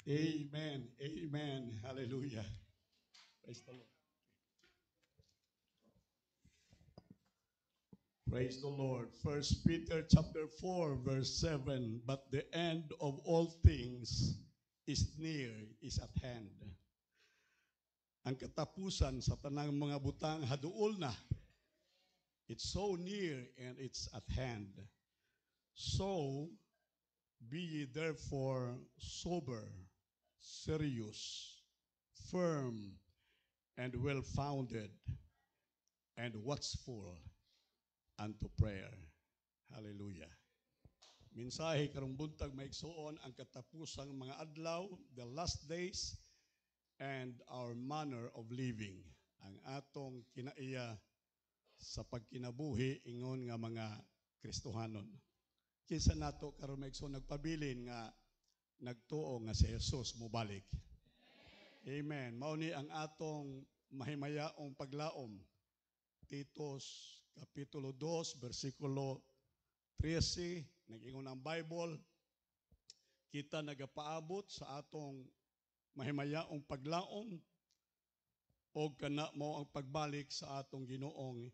Amen. Amen. Hallelujah. Praise the Lord. Praise the Lord. First Peter chapter 4 verse 7. But the end of all things is near, is at hand. Ang katapusan sa tanang mga butang haduol na. It's so near and it's at hand. So, be ye therefore sober, serious, firm, and well-founded, and watchful unto prayer. Hallelujah. Mensahe karong buntag maigsuon ang katapusang mga adlaw, the last days, and our manner of living. Ang atong kinaiya sa pagkinabuhi ingon nga mga Kristohanon. Kinsa nato karon maigsuon nagpabilin nga nagtuo nga si Jesus mobalik. Amen. Mao ni ang atong mahimayaong paglaom. Titos Kapitulo 2, versikulo 13, nag-ingon ang Bible, kita nagapaabot sa atong mahimayaong paglaom o kana mo ang pagbalik sa atong Ginoong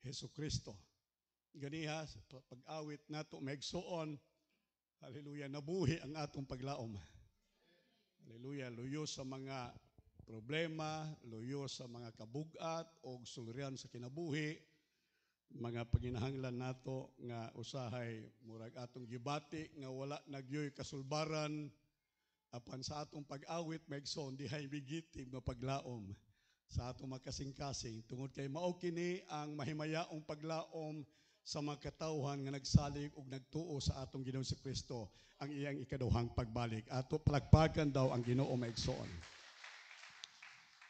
Hesukristo. Ganiha, pag-awit nato maigsuon, hallelujah, nabuhi ang atong paglaom. Hallelujah, luyo sa mga problema, luyo sa mga kabugat o sulurian sa kinabuhi, mga paginahanglan nato nga usahay murag atong gibati nga wala nagyoy kasulbaran apan sa atong pag-awit maigsoon dihay bigitib nga paglaom sa atong makasing-kasing tungod kay mao kini ang mahimayaong paglaom sa mga katawhan nga nagsalig ug nagtuo sa atong Ginoong Kristo ang iyang ikaduhang pagbalik. Ato palagpagan daw ang Ginoo maigsoon.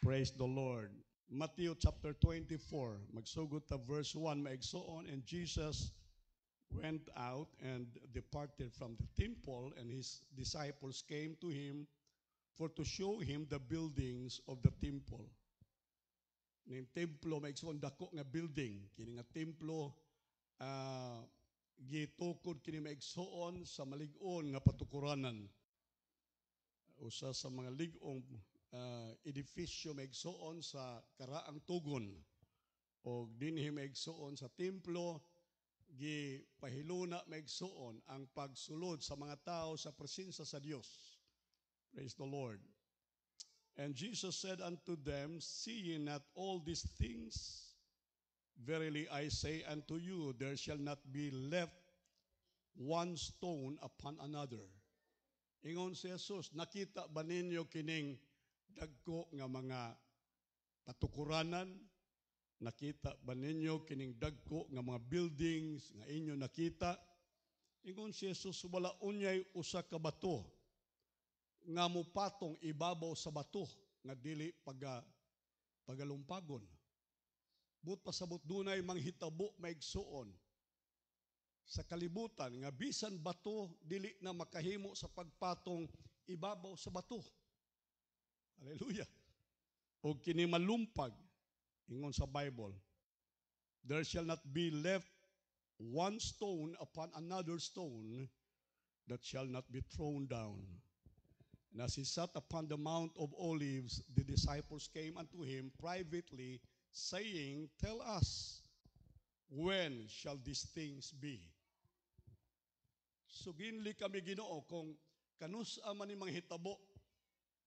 Praise the Lord. Matthew chapter 24, magsugot ta verse 1 maigsoon, and Jesus went out and departed from the temple, and his disciples came to him for to show him the buildings of the temple. Ning templo maigsoon dako nga building, kini nga templo gitukod kini maigsoon sa malig-on nga patukuranan. Usa sa mga lig-ong edifisyo maigsoon sa karaang tugon o dinhi maigsoon sa templo gipahiluna maigsoon ang pagsulod sa mga tao sa presensya sa Dios. Praise the Lord. And Jesus said unto them, see ye not all these things? Verily I say unto you, there shall not be left one stone upon another. Ingon si Jesus, nakita ba ninyo kining dagko nga mga patukuranan? Nakita ba ninyo kining dagko nga mga buildings nga inyo nakita? Ingon si Jesus, wala unyay usa ka bato nga mupatong ibabaw sa bato nga dili pagalumpagon. But pasabot dunay manghitabo maigsuon sa kalibutan nga bisan bato dili na makahimo sa pagpatong ibabaw sa bato. Hallelujah. O kini malumpag, ingon sa Bible, there shall not be left one stone upon another stone that shall not be thrown down. And as he sat upon the Mount of Olives, the disciples came unto him privately, saying, tell us, when shall these things be? So ginli kami Ginoo kung kanusa man ni manghitabo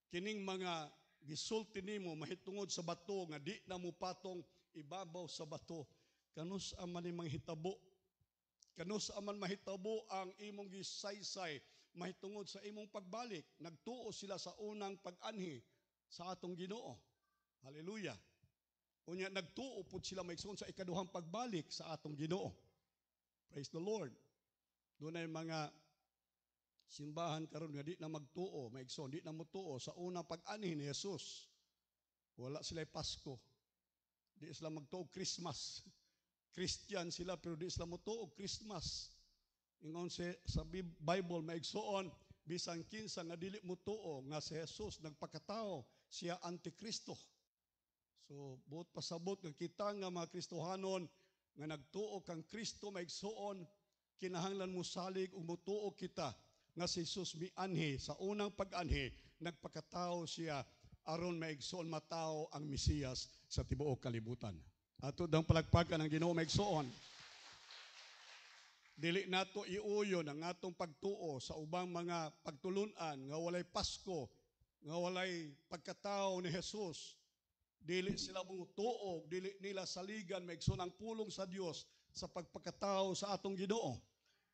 kining mga gisulti nimo mahitungod sa bato nga di na mo patong ibabaw sa bato. Kanus aman ni manghitabo. Kanus aman mahitabo ang imong gisaysay mahitungod sa imong pagbalik. Nagtuo sila sa unang pag-anhi sa atong Ginoo. Hallelujah. Unya nagtuo pud sila maigsoon sa ikaduhang pagbalik sa atong Ginoo. Praise the Lord. Doon ay mga simbahan karon nga di na magtuo, maigsoon, di na motuo sa unang pag-anhi ni Jesus. Wala sila Pasko. Di sila magtuo Christmas. Christian sila pero di sila motuo Christmas. Ingon sa Bible maigsoon, bisan kinsa nga dili motuo nga si Jesus nagpakatao, siya Antikristo. So buot pasabot nga kita nga mga Kristohanon nga nagtuo kang Kristo maigsoon, kinahanglan mo salig ug motuo kita nga si Jesus mianhi sa unang pag-anhi, nagpakatao siya aron maigsoon matao ang Mesiyas sa tibuok kalibutan. Ato dang palagpakan ang Ginoo maigsoon. Dili nato iuyon ang atong pagtuo sa ubang mga pagtulunan nga walay Pasko, nga walay pagkatao ni Jesus. Dili sila mutuog, dili nila saligan maigsoon ang pulong sa Dios sa pagpakatao sa atong Ginoo.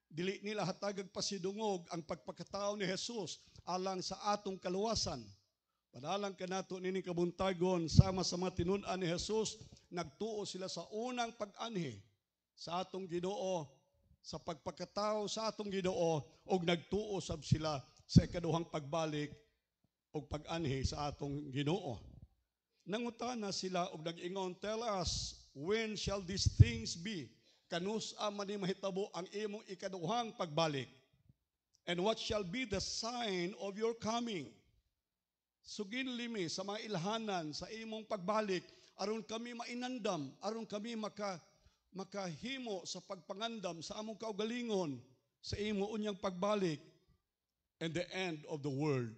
Dili nila hatagag pasidungog ang pagpakatao ni Jesus alang sa atong kaluwasan. Padalang kanato nini kabuntagon sama sa mga tinun-an ni Jesus, nagtuo sila sa unang pag-anhi sa atong Ginoo, sa pagpakatao sa atong Ginoo, og nagtuo sab sila sa ikaduhang pagbalik og pag-anhi sa atong Ginoo. Nangutana sila og nag-ingon, "Tell us, when shall these things be? Kanusa man ni mahitabo ang imong ikaduhang pagbalik? And what shall be the sign of your coming?" Sugin limi sa mga ilhanan sa imong pagbalik aron kami mainandam, aron kami makahimo sa pagpangandam sa among kaugalingon sa imo unyang pagbalik and the end of the world.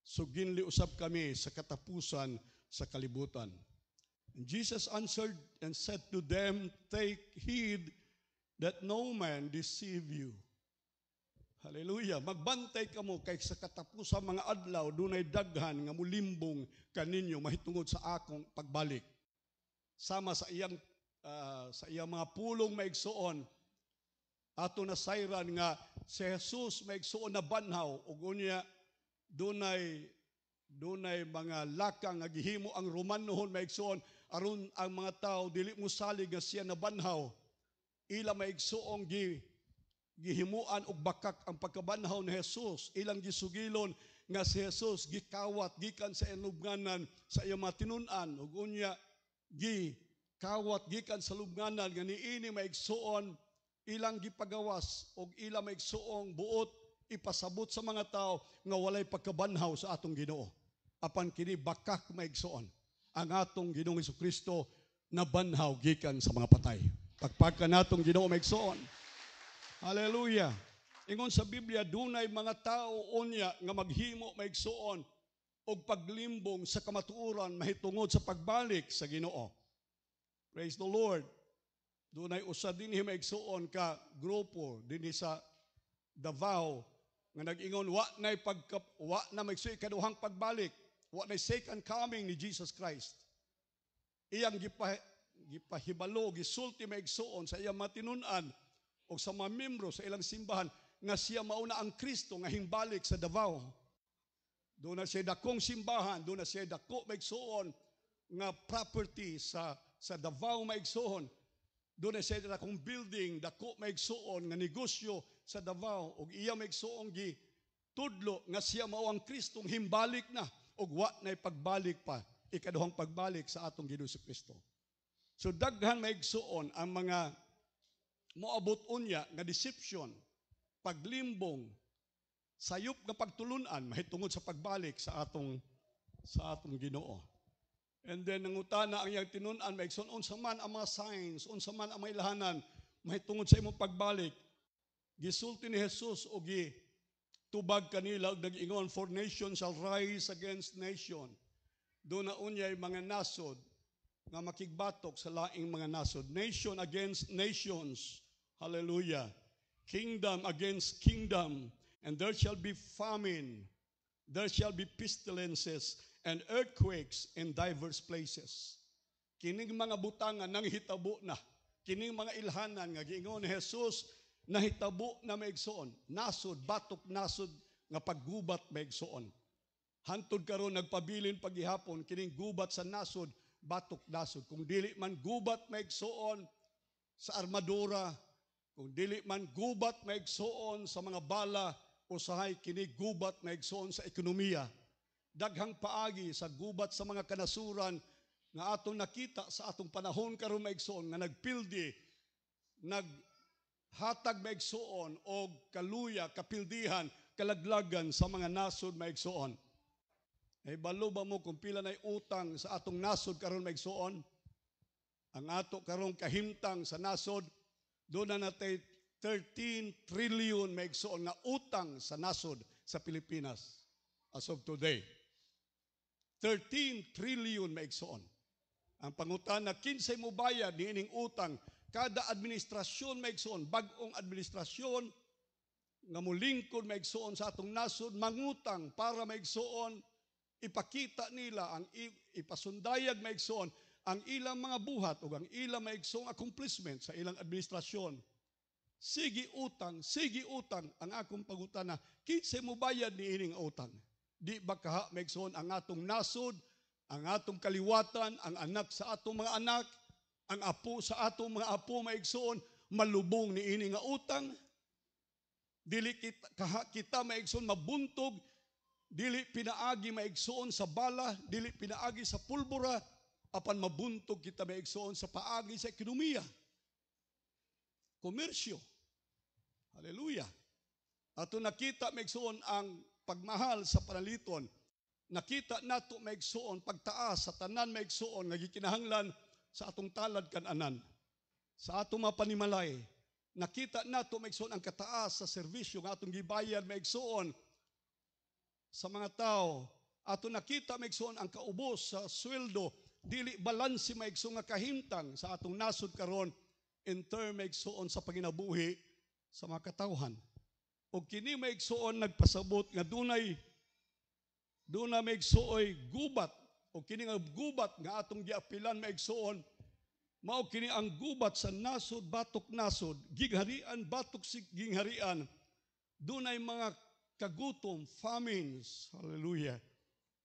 Sugin usab kami sa katapusan sa kalibutan. And Jesus answered and said to them, "Take heed that no man deceive you." Hallelujah. Magbantay kamo kay sa katapusan mga adlaw dunay daghan nga mulimbong kaninyo mahitungod sa akong pagbalik. Sama sa iyang mga pulong maigsuon, ato na sayran nga si Jesus maigsuon na banhaw ug unya dunay mga lakang nga gihimo ang Romanohon maigsuon aron ang mga tao dili mosalig nga siya na banhaw. Ila maigsuong gihimuan og bakak ang pagkabanhaw ni Jesus. Ilang gisugilon nga si Jesus gikawat gikan sa lubnganan sa iyang mga tinun-an ug unya gikawat gikan sa lubnganan nga niini maigsuon ilang gipagawas og ilang maigsuong buot ipasabot sa mga tao nga walay pagkabanhaw sa atong Ginoo. Apan kini bakak maigsuon ang atong Ginoong Hesukristo na banhaw gikan sa mga patay. Pagpagka natong Ginoo maigsuon. Hallelujah. Ingon sa Biblia, dunay mga tao unya nga maghimo maigsuon og paglimbong sa kamatuoran mahitungod sa pagbalik sa Ginoo. Praise the Lord. Dunay usa dinhi maigsuon ka grupo dinhi sa Davao nga nag-ingon wa na maigsuon kaduhang pagbalik, wa na second coming ni Jesus Christ. Iyang gipahibalo, gisulti maigsuon sa iyang matinun-an o sa mga membro sa ilang simbahan nga siya mauna ang Kristo nga himbalik sa Davao. Doon na siya dakong simbahan, doon na siya dako maigsuon nga property sa Davao maigsuon. Doon na siya dakong building, dako maigsuon nga negosyo sa Davao ug iya maigsuon gi tudlo nga siya mao ang Kristong himbalik na ug wa nay pagbalik pa, ikaduhang pagbalik sa atong Ginoo Kristo. So daghan maigsuon ang mga moabot unya nga deception, paglimbong, sayop nga pagtulunan mahitungod sa pagbalik sa atong Ginoo. And then nangutana ang iyang tinun-an maigsoon unsa man ang mga signs, unsa man ang mga ilhanan mahitungod sa imong pagbalik. Gisulti ni Jesus og tubag kanila og nag-ingon, "For nation shall rise against nation." Doon na unyay mga nasod nga makigbatok sa laing mga nasod. Nation against nations. Hallelujah. Kingdom against kingdom. And there shall be famine. There shall be pestilences and earthquakes in diverse places. Kining mga butangan nanghitabo na. Kining mga ilhanan nga giingon ni Jesus nahitabo na maigsuon. Nasod, batok nasod nga paggubat maigsuon. Hantod karon nagpabilin paghihapon kining gubat sa nasod, batok nasod. Kung dili man gubat maigsuon sa armadura, kung dili man gubat maigsuon sa mga bala, usahay kini gubat maigsuon sa ekonomiya. Daghang paagi sa gubat sa mga kanasuran nga atong nakita sa atong panahon karon maigsuon nga nagpildi, naghatag maigsuon og kaluya, kapildihan, kalaglagan sa mga nasod maigsuon. Ay balo ba mo kung pila nay utang sa atong nasod karon maigsuon? Ang ato karong kahimtang sa nasod, doon na natay 13 trillion maigsoon nga utang sa nasod sa Pilipinas as of today. 13 trillion maigsoon. Ang pangutana, kinsay mo bayad niining utang, kada administrasyon maigsoon, bag-ong administrasyon, nga mulingkod maigsoon sa atong nasod, mangutang para maigsoon, ipakita nila, ang ipasundayag maigsoon, ang ilang mga buhat o ang ilang maigsoong accomplishment sa ilang administrasyon. Sige utang, ang akong pangutana, kinsay mo bayad niining utang? Di ba kaha maigsoon ang atong nasod, ang atong kaliwatan, ang anak sa atong mga anak, ang apo sa atong mga apo maigsoon, malubong niining nga utang? Dili kita maigsoon mabuntog, dili pinaagi maigsoon sa bala, dili pinaagi sa pulbura, apan mabuntog kita maigsoon sa paagi sa ekonomiya. Komersyo. Hallelujah. Ato nakita maigsoon ang pagmahal sa panaliton. Nakita nato maigsoon pagtaas sa tanan maigsoon nga gikinahanglan sa atong talad kananan. Sa atong mga panimalay, nakita nato maigsoon ang kataas sa serbisyo nga atong gibayad maigsoon sa mga tao. Ato nakita maigsoon ang kaubos sa sweldo, dili balanse maigsoon nga kahimtang sa atong nasod karon in term maigsoon sa panginabuhi sa mga katawhan. O kini maigsoon nagpasabot nga dunay maigsuoy gubat, o kini nga gubat nga atong giapilan maigsuon, mao kini ang gubat sa nasod batok nasod, gingharian batok gingharian. Dunay mga kagutom, famines, hallelujah,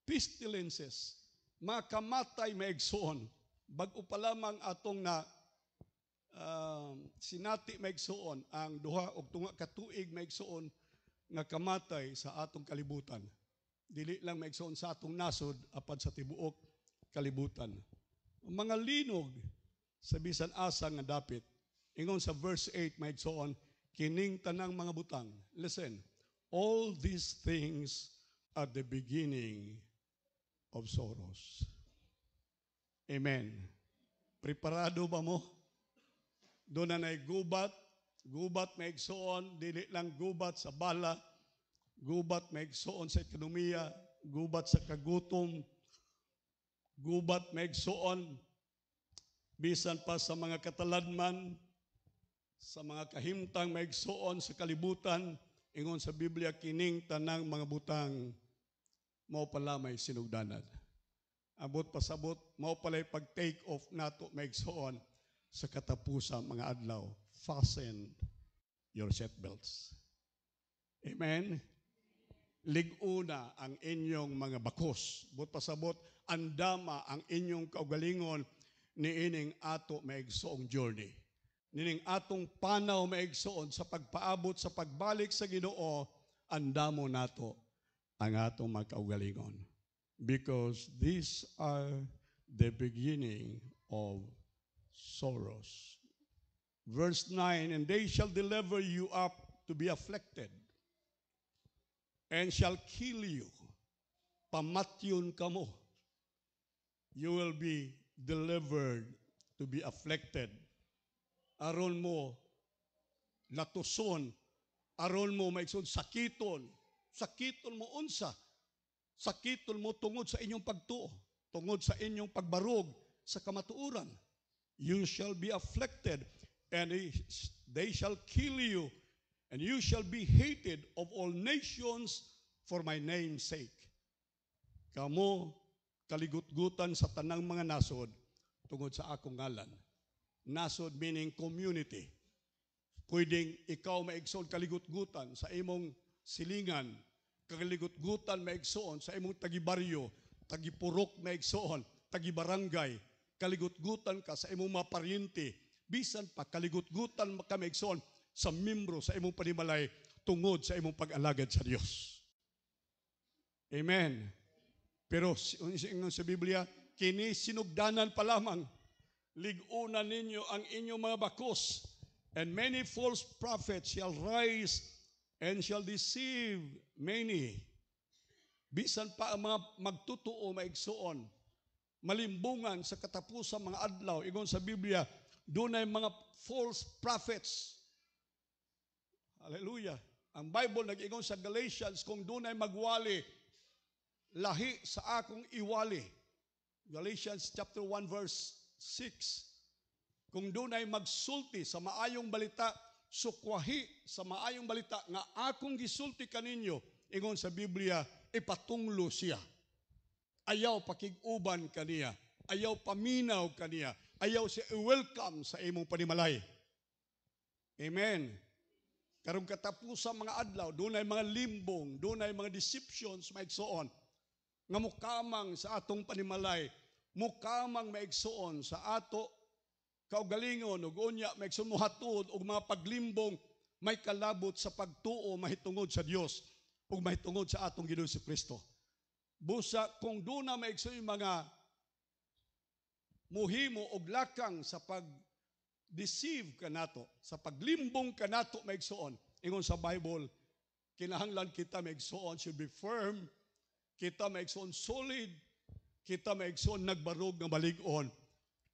pestilences, mga kamatay maigsuon. Bag-o pa lamang atong na sinati maigsuon ang duha og tunga ka tuig maigsuon nga kamatay sa atong kalibutan. Dili lang maigsoon sa atong nasod apan sa tibuok kalibutan. Mga linog sa bisan asa nga dapit. Ingon sa verse 8 maigsoon, kining tanang mga butang. Listen, all these things are the beginning of sorrows. Amen. Preparado ba mo? Doon na gubat maigsoon, dili lang gubat sa bala, gubat maigsoon sa ekonomiya, gubat sa kagutom, gubat maigsoon bisan pa sa mga kataladman, sa mga kahimtang maigsoon sa kalibutan. Ingon sa Biblia, kining tanang mga butang mao pala may sinugdanan. Abot pasabot, mao pala pag-take off nato maigsoon sa katapusan mga adlaw. Fasten your seatbelts. Amen. Liguna ang inyong mga bakos. But pasabot, andama ang inyong kaugalingon ni ining ato maigsoong journey. Nining atong panaw maigsoon sa pagpaabot sa pagbalik sa Ginoo, andamo nato ang atong mga kaugalingon. Because these are the beginning of sorrows. Verse 9, and they shall deliver you up to be afflicted, and shall kill you. Pamatyon kamo. You will be delivered to be afflicted. Aron mo latuson, aron mo maigsoon sakiton. Sakiton mo unsa? Sakiton mo tungod sa inyong pagtuo, tungod sa inyong pagbarog sa kamatuoran. You shall be afflicted, and they shall kill you, and you shall be hated of all nations for my name's sake. Kamo kaligutgutan sa tanang mga nasod tungod sa akong ngalan. Nasod meaning community. Pwedeng ikaw maigsoon kaligutgutan sa imong silingan, kaligutgutan maigsoon sa imong tagibaryo, tagipurok maigsoon, tagibarangay, kaligutgutan ka sa imong mga paryente, bisan pa kaligutgutan ka maigsoon sa membro sa imong panimalay tungod sa imong pag-alagad sa Dios. Amen. Pero sa Biblia, kini sinugdanan pa lamang. Ligunan ninyo ang inyong mga bakos, and many false prophets shall rise and shall deceive many. Bisan pa ang mga magtutuo maigsoon, malimbungan sa katapusan mga adlaw. Ingon sa Biblia, doon ay mga false prophets Hallelujah. Ang Bible nag-ingon sa Galatians, kung dunay magwali, lahi sa akong iwali. Galatians chapter 1 verse 6. Kung dunay magsulti sa maayong balita, sukwahi sa maayong balita nga akong gisulti kaninyo, ingon sa Biblia, ipatunglo siya. Ayaw pakig-uban kaniya. Ayaw paminaw kaniya. Ayaw siya i-welcome sa imong panimalay. Amen. Karong katapusan mga adlaw, doon ay mga limbong, doon ay mga deceptions, maigsoon, nga mukamang sa atong panimalay, mukamang maigsoon sa ato kaugalingon, ug unya maigsoon muhatod og mga paglimbong may kalabot sa pagtuo mahitungod sa Dios ug mahitungod sa atong Ginoong Kristo. Busa kung doon na maigsoon mga muhimo og lakang sa pag-deceive kanato, sa paglimbong kanato maigsoon, ingon sa Bible, kinahanglan kita maigsoon should be firm, kita maigsoon solid, kita maigsoon nagbarog nga balig-on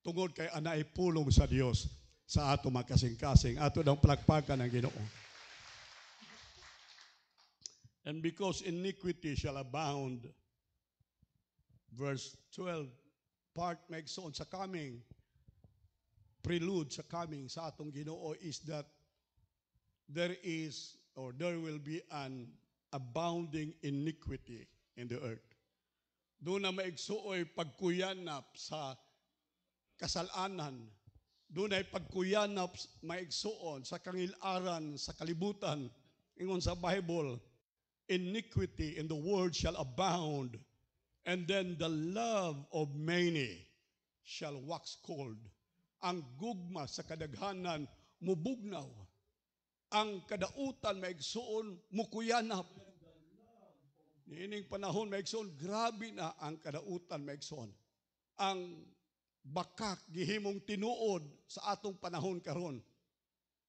tungod kay anay pulong sa Dios sa ato makasing-kasing, ato daw palakpakan ang Ginoo. And because iniquity shall abound, verse 12, part maigsoon sa coming, prelude sa coming sa atong Ginoo is that there is or there will be an abounding iniquity in the earth. Doon na maigsuoy pagkuyanap sa kasalanan. Doon ay pagkuyanap maigsuon sa kangilaran, sa kalibutan. Ingon sa Bible, iniquity in the world shall abound, and then the love of many shall wax cold. Ang gugma sa kadaghanan mubugnaw. Ang kadautan maigsuon mukuyanap. Niining panahon maigsuon, grabe na ang kadautan maigsuon. Ang bakak gihimong tinuod sa atong panahon karon.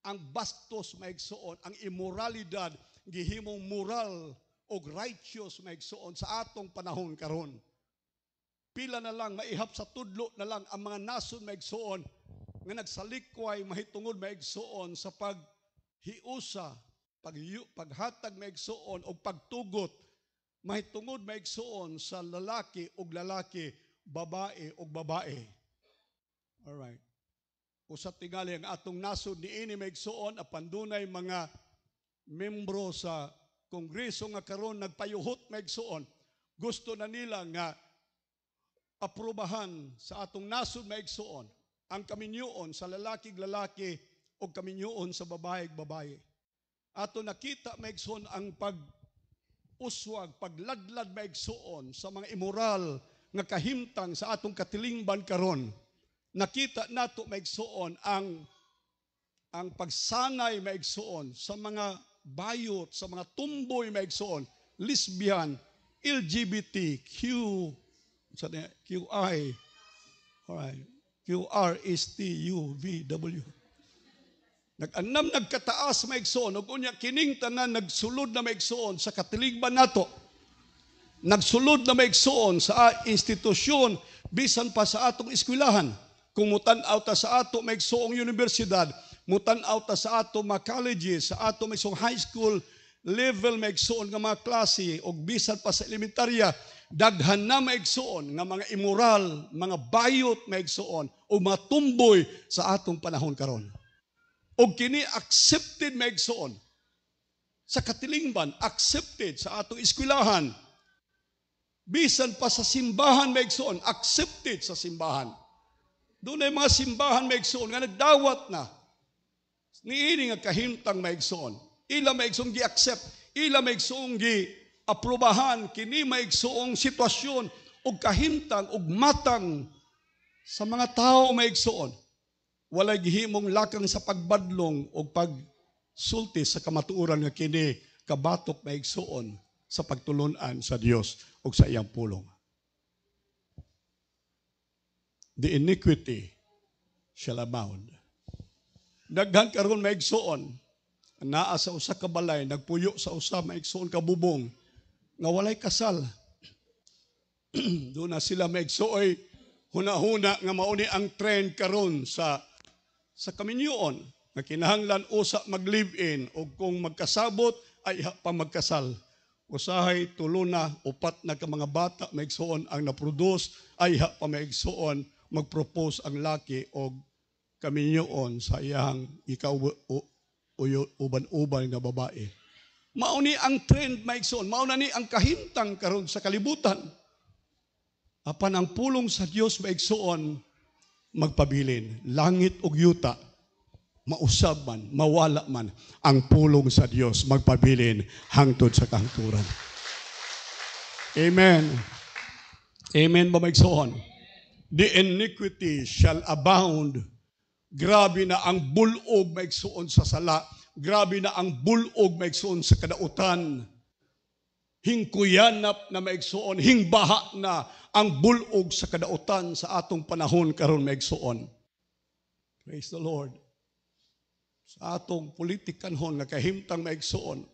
Ang bastos maigsuon, ang immoralidad gihimong moral o righteous maigsuon sa atong panahon karon. Pila na lang maihap sa tudlo na lang ang mga nason maigsuon nga nagsalikway mahitungod maigsuon sa paghiusa, paghatag maigsuon o pagtugot mahitungod maigsuon sa lalaki o lalaki, babae o babae. Alright. Usa tingali ang atong nasod niini maigsuon apan dunay mga membro sa kongreso nga karon nagpayuhot maigsuon. Gusto na nila nga aprubahan sa atong nasod maigsuon ang kaminyoon sa lalaki o kaminyoon sa babae. Ato nakita maigsuon ang pag-uswag, pagladlad maigsuon sa mga immoral nga kahimtang sa atong katilingban karon. Nakita nato maigsuon ang pagsanay maigsuon sa mga bayot, sa mga tumboy maigsuon, lesbian, LGBT, QI, alright, QRSTUVW. Nag-anam nagkataas maigsuon, ug unya kining tanan nagsulod na maigsuon sa katilingban nato. Nagsulod na maigsuon sa institusyon bisan pa sa atong eskwelahan. Kung mutan-aw ta sa ato maigsuong universidad, mutan-aw ta sa ato mga colleges, sa ato maigsuong high school level maigsuon nga mga klase o bisan pa sa elementarya, daghan na maigsuon nga mga immoral, mga bayot maigsuon o mga tumboy sa atong panahon karon. O kini accepted maigsuon sa katilingban, accepted sa atong eskwelahan, bisan pa sa simbahan maigsuon, accepted sa simbahan. Doon ay mga simbahan maigsuon nga nagdawat na. Niini nga kahimtang maigsuon. Ila maigsuong gi-accept, ila maigsuong gi-aprobahan, kini maigsuong sitwasyon o kahimtang o matang sa mga tao maigsuon. Walay gihimong lakang sa pagbadlong o pagsulti sa kamatuoran nga kini kabatok maigsuon sa pagtulunan sa Dios o sa iyang pulong. The iniquity shall abound. Daghan karon maigsuon, naa sa usa ka balay, nagpuyo sa usa maigsuon ka bubong, nga walay kasal. Doon na sila maigsuoy, huna-huna nga mauni ang trend karon sa kaminyoon. nga kinahanglan usa mag-live-in o kung magkasabot ay pa magkasal. Usahay tulo na, upat na ka mga bata maigsuon ang naproduce ay pa maigsuon magpropose ang laki o kaminyoon sa iyang ikaw uban-uban nga babae. Mauni ang trend maigsuon, mauna ni ang kahintang karon sa kalibutan. Apan ang pulong sa Dios maigsuon magpabilin, langit ug yuta mausab man, mawala man, ang pulong sa Dios magpabilin hangtod sa kahangturan. Amen. Amen ba maigsoon? The iniquity shall abound. Grabe na ang bulog maigsoon sa sala. Grabe na ang bulog maigsoon sa kadautan. Hingkuyanap na maigsoon, hingbaha na ang bulog sa kadautan sa atong panahon karon maigsoon. Praise the Lord. Sa atong politikanhon nga kahimtang maigsoon,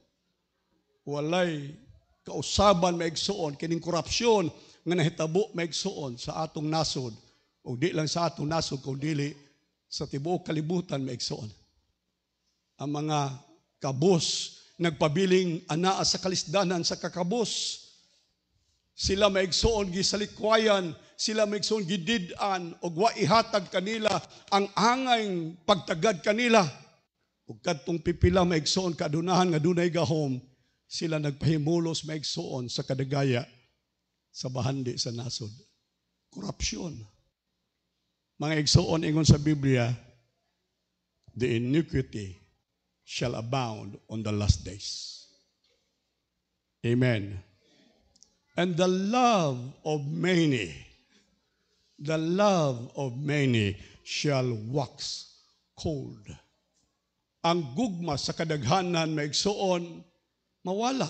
walay kausaban maigsoon, kining korupsyon nga nahitabo maigsoon sa atong nasod, o di lang sa atong nasod, kung dili sa tibuok kalibutan maigsoon. Ang mga kabus, nagpabiling anaa sa kalisdanan sa kakabus, sila maigsoon gisalikwayan, sila maigsoon gidid-an, o wa ihatag kanila ang angay pagtagad kanila. Ug kadtong pipila maigsoon kaadunahan nga dunay gahom, sila nagpahimulos maigsoon sa kadagaya sa bahandi sa nasod. Korupsyon. Mga igsoon ingon sa Biblia, the iniquity shall abound on the last days. Amen. And the love of many shall wax cold. Ang gugma sa kadaghanan maigsuon, mawala.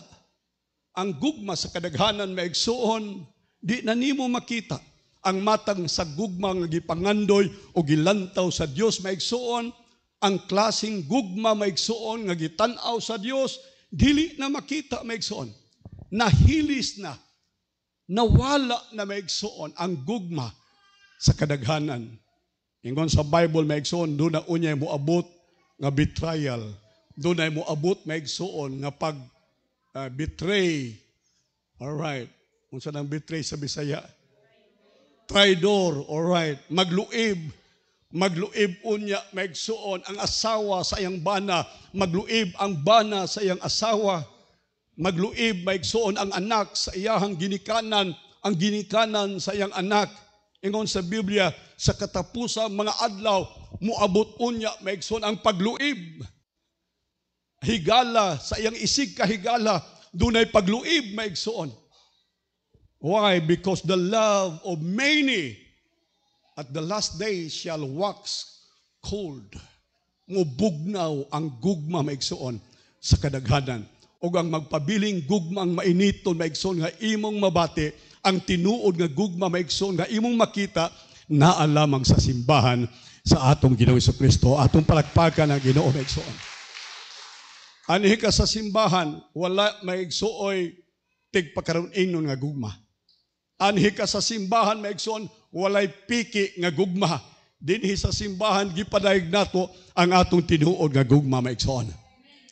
Ang gugma sa kadaghanan maigsuon, di na nimo makita. Ang matang sa gugma nga gipangandoy o gilantaw sa Dios maigsuon, ang klaseng gugma maigsuon nga gitan-aw sa Dios, dili na makita maigsuon. Nahilis na, nawala na maigsuon ang gugma sa kadaghanan. Ingon sa Bible maigsuon, doon na unyay moabot nga betrayal. Doon ay moabot maigsuon nga pag betray. Alright. Kung saan ang betray sa Bisaya? Traidor. Alright. Magluib. Magluib unya maigsuon ang asawa sa iyang bana. Magluib ang bana sa iyang asawa. Magluib maigsuon ang anak sa iyahang ginikanan. Ang ginikanan sa iyang anak. Ingon sa Biblia, sa katapusan mga adlaw, muabot unya maigsoon ang pagluib. Higala sa iyang isig kahigala, dunay pagluib maigsoon. Why? Because the love of many at the last day shall wax cold. Mubugnaw ang gugma maigsoon sa kadaghanan. O ang magpabiling gugmang mainiton maigsoon nga imong mabati, ang tinuod nga gugma maigsoon nga imong makita, naa lamang sa simbahan sa atong Ginoong Jesucristo, atong palakpakan ang Ginoo maigsoon. Anhi ka sa simbahan, wala maigsuoy tigpakaroon ingnon nga gugma. Anhi ka sa simbahan maigsoon, walay piki nga gugma. Dinhi sa simbahan gipadayag nato ang atong tinuod nga gugma maigsoon.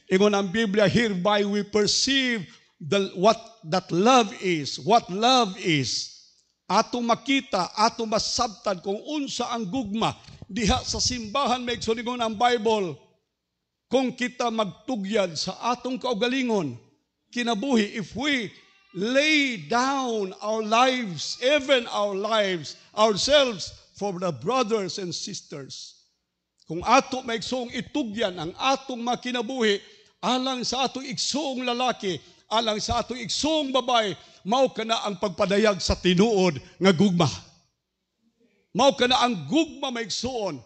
Ingon ang Biblia, hereby we perceive what love is. Atong makita, atong masabtan kung unsa ang gugma. Diha sa simbahan, maigsoon ingon ang Bible, kung kita magtugyad sa atong kaugalingon, kinabuhi, if we lay down our lives, even our lives, ourselves, for the brothers and sisters. Kung ato maigsoong itugyan ang atong makinabuhi, alang sa atong igsoong lalaki, alang sa atong igsoong babae, mao kana ang pagpadayag sa tinuod nga gugma. Mao kana ang gugma maigsoon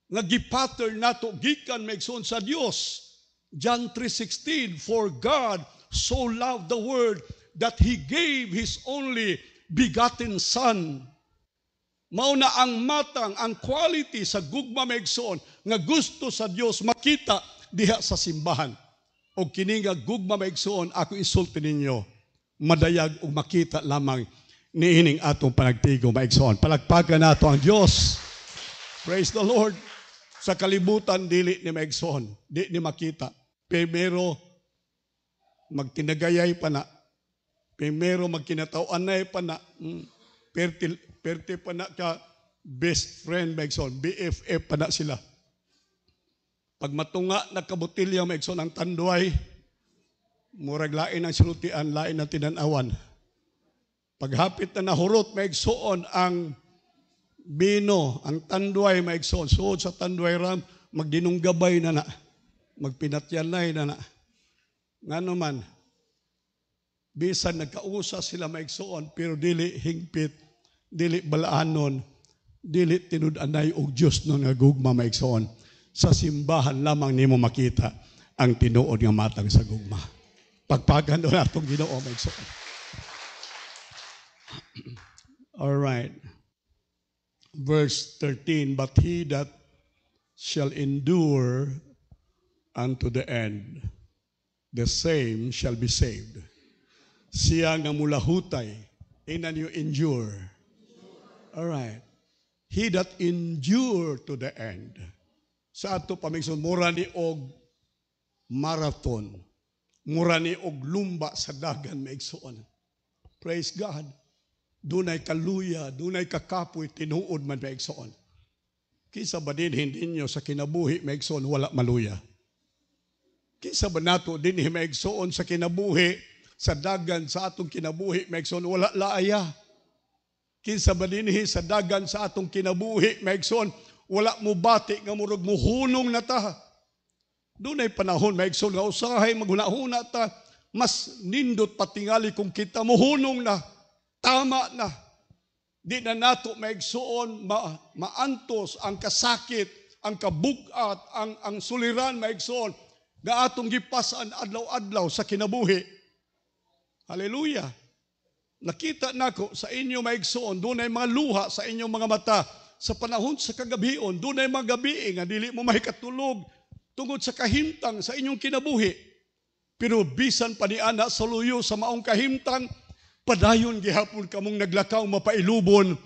nga gipattern nato gikan maigsoon sa Dios. John 3:16, for God so loved the world that He gave His only begotten Son. Mao na ang matang, ang quality sa gugma maigsoon nga gusto sa Dios makita diha sa simbahan. O kini nga gugma maigsoon, ako isulti ninyo, madayag o makita lamang niining atong panagtigo maigsoon. Palagpagan nato ang Dios. Praise the Lord. Sa kalibutan, dili ni maigsoon, di ni makita. Primero, magkinagayay pa na. Primero, magkinatawanay pa na. Perti pa na ka, best friend maigsoon, BFF pa na sila. Pag matunga na kabutilya maigsoon ang tanduay, murag lain ang sinutian, lain ang tinanawan. Paghapit na nahurot maigsoon ang bino, ang tanduay maigsoon. Suod sa tanduay ram, magdinunggabay na na. Magpinatyanay na na. Nga naman, bisan nagkausa sila maigsoon, pero dili hingpit, dili balaanon, dili tinud-anay og Diyos no nga gugma maigsoon. Sa simbahan lamang nimo makita ang tinuod nga matang sa gugma. Pagpagan doon atong Ginoo maigsoon. All right. Verse 13, but he that shall endure unto the end, the same shall be saved. Siya nga mulahutay, inan you endure. All right. He that endure to the end. Sa ato pamigson, mura ni og marathon, mura ni og lumba sa dagan maigsoon. Praise God. Dunay kaluya, dunay kakapoy, tinuod man maigsoon. Kisa ba din hindi nyo sa kinabuhi maigsoon wala maluya? Kisa ba nato din maigsoon sa kinabuhi, sa dagan sa atong kinabuhi maigsoon wala laaya? Kinsa ba din sa dagan sa atong kinabuhi maigsoon wala mo bati nga murag muhunong na ta? Dunay panahon maigsoon nga usahay maghuna-huna ta, mas nindot patingali kung kita muhunong na. Tama na. Di na nato maigsoon maantos ang kasakit, ang kabugat, ang suliran maigsoon nga atong gipasan adlaw-adlaw sa kinabuhi. Hallelujah. Nakita nako sa inyo maigsoon, dunay mga luha sa inyong mga mata sa panahon sa kagabion, dunay mga gabi nga dili mo mahikatulog tungod sa kahimtang sa inyong kinabuhi. Pero bisan pa ni ana sa luyo sa maong kahimtang, padayon gihapon kamong naglakaw mapailubon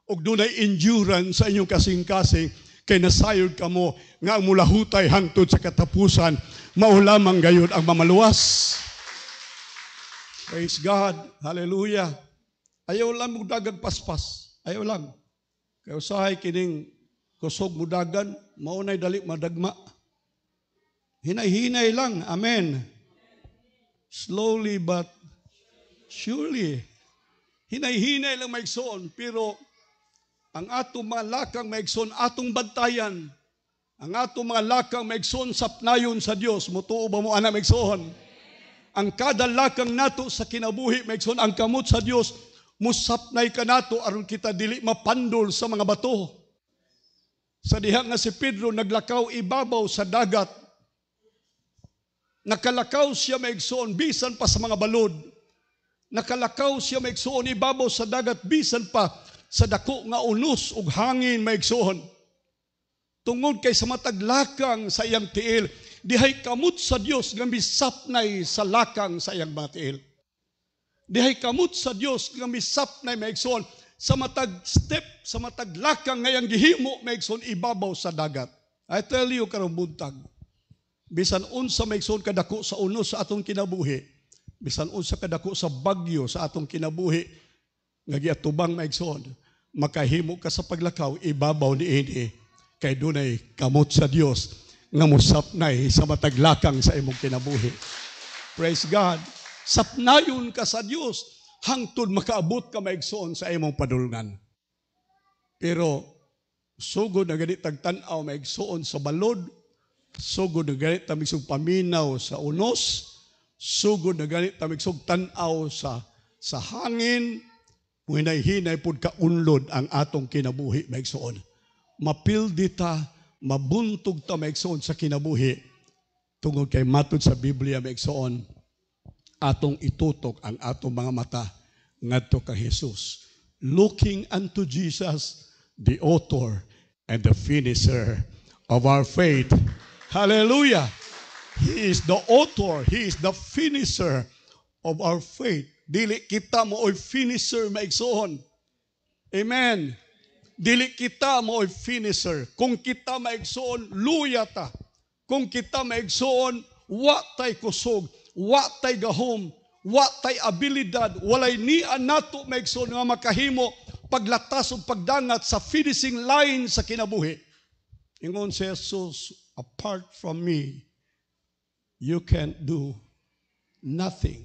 og dunay endurance sa inyong kasing-kasing kay nasayod kamo nga ang mulahutay hangtod sa katapusan mao lamang gayud ang mamaluwas. Praise God. Hallelujah. Ayaw lang mo dagang paspas. Ayaw lang. Kaya usahay kining kusog mo dagan, maunay dali madagma. Hinay-hinay lang. Amen. Slowly but surely. Hinay-hinay lang maigsoon, pero ang atong mga lakang maigsoon, atong bantayan. Ang atong mga lakang maigsoon, sapnayon sa Dios. Mutuo ba mo ana maigsoon? Ang kada lakang nato sa kinabuhi maigsoon, ang kamot sa Dios, musapnay ka nato aron kita dili mapandol sa mga bato. Sa diha nga si Pedro naglakaw ibabaw sa dagat. Nakalakaw siya maigsoon bisan pa sa mga balod. Nakalakaw siya maigsoon ibabaw sa dagat bisan pa sa dako nga unos ug hangin maigsoon. Tungod kay sa matag lakang sa iyang tiil, dihay kamot sa Dios nga misapnay sa lakang sa iyang mga tiil. Dihay kamot sa Dios nga misapnay maigsoon sa matag step, sa matag lakang nga iyang gihimo maigsoon ibabaw sa dagat. I tell you karong buntag, bisan unsa maigsoon kadako sa unos sa atong kinabuhi, bisan unsa kadako sa bagyo sa atong kinabuhi nga giatubang maigsoon, makahimo ka sa paglakaw ibabaw niini kay dunay kamot sa Dios nga musapnay sa mataglakang sa imong kinabuhi. Praise God. Sapnayon ka sa Dios hangtod makaabot ka maigsoon sa imong padulngan. Pero sugod na ganit tagtan-aw maigsoon sa balod, sugod na ganit tamigsog paminaw sa unos, sugod na ganit tamigsog tan-aw sa hangin, hinay-hinay pud kaunlod ang atong kinabuhi maigsoon. Mapildi ta, mabuntog ta maigsoon sa kinabuhi. Tungod kay matod sa Biblia maigsoon, atong itutok ang atong mga mata ngadto kay Jesus. Looking unto Jesus, the author and the finisher of our faith. Hallelujah! He is the author, He is the finisher of our faith. Dili kita mo oy finisher maigsoon. Amen. Dili kita mo'y finisher. Kung kita maigsoon, luya ta. Kung kita maigsoon, wa tay kusog, wa tay gahom, wa tay abilidad, walay niya nato maigsoon nga makahimo paglatas o pagdangat sa finishing line sa kinabuhi. Ingon si Jesus, apart from me, you can't do nothing.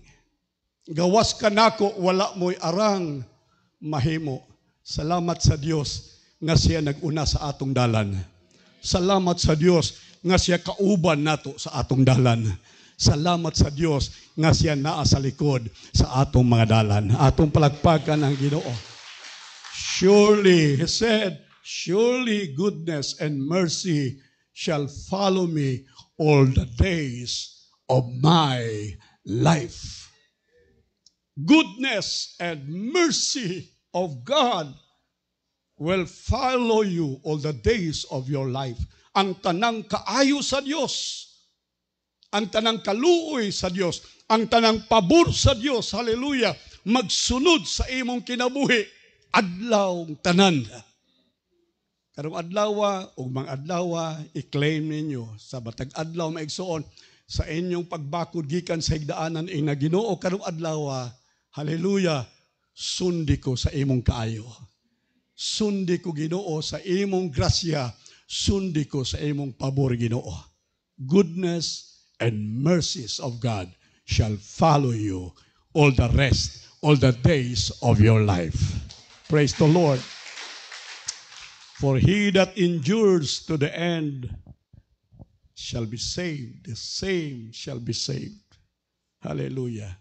Gawas ka nako, wala mo'y arang mahimo. Salamat sa Dios nga siya naguna sa atong dalan. Salamat sa Dios nga siya kauban nato sa atong dalan. Salamat sa Dios nga siya naa sa likod sa atong mga dalan. Atong palakpakan ang Ginoo. Surely, he said, surely goodness and mercy shall follow me all the days of my life. Goodness and mercy of God will follow you all the days of your life. Ang tanang kaayo sa Diyos, ang tanang kaluoy sa Diyos, ang tanang pabor sa Diyos, hallelujah, magsunod sa imong kinabuhi, adlaw tanan. Karong adlaw, ug mga adlaw, i-claim ninyo sa batag adlaw maigsoon sa inyong pagbakod gikan sa higdaanan ing Ginoo karong adlaw, hallelujah, sundi ko sa imong kaayo. Sundi ko Ginoo sa imong grasya, sundi ko sa imong pabor Ginoo. Goodness and mercies of God shall follow you all the rest, all the days of your life. Praise the Lord. For he that endures to the end shall be saved. The same shall be saved. Hallelujah.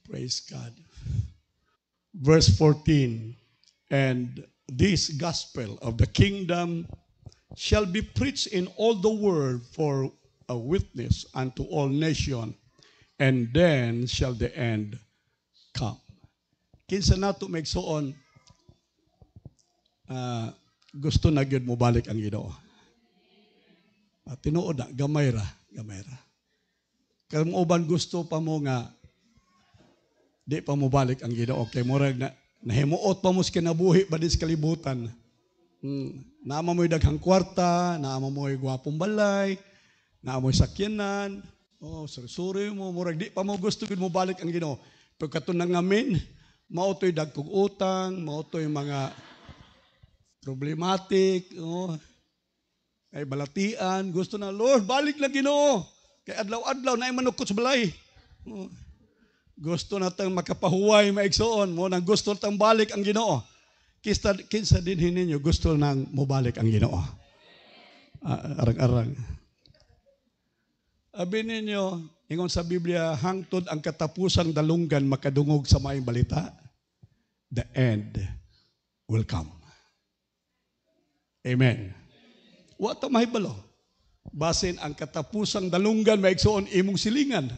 Praise God. Verse 14. And this gospel of the kingdom shall be preached in all the world for a witness unto all nations, and then shall the end come. Kinsa nato maigsoon, gusto na gyud mo balik ang Ginoo. Tinuod na, gamay ra. Karong uban gusto pa mo nga di pa mo balik ang Ginoo. Kay murag na nahimuot pa mo sa kinabuhi ba sa kalibutan. Naama mo'y daghang kwarta, naama mo'y gwapong balay, naama mo'y sakyanan, suri-suri mo, murag di pa mo gusto mo balik ang Ginoo. Pagkato nang ngamin, mautoy dagkog utang, mautoy mga problematic, ay balatian, gusto na, Lord, balik na Ginoo. Kay adlaw-adlaw na manukot sa balay. Gusto natang makapahuway maigsoon mo nang gusto natang balik ang Ginoo. Kinsa din ninyo gusto nang mobalik ang Ginoo. Arang-arang. Abi ninyo, ingon sa Biblia, hangtod ang katapusang dalunggan makadungog sa maayong balita, the end will come. Amen. Wa ta mahibalo. Basin ang katapusang dalunggan maigsoon imong silingan.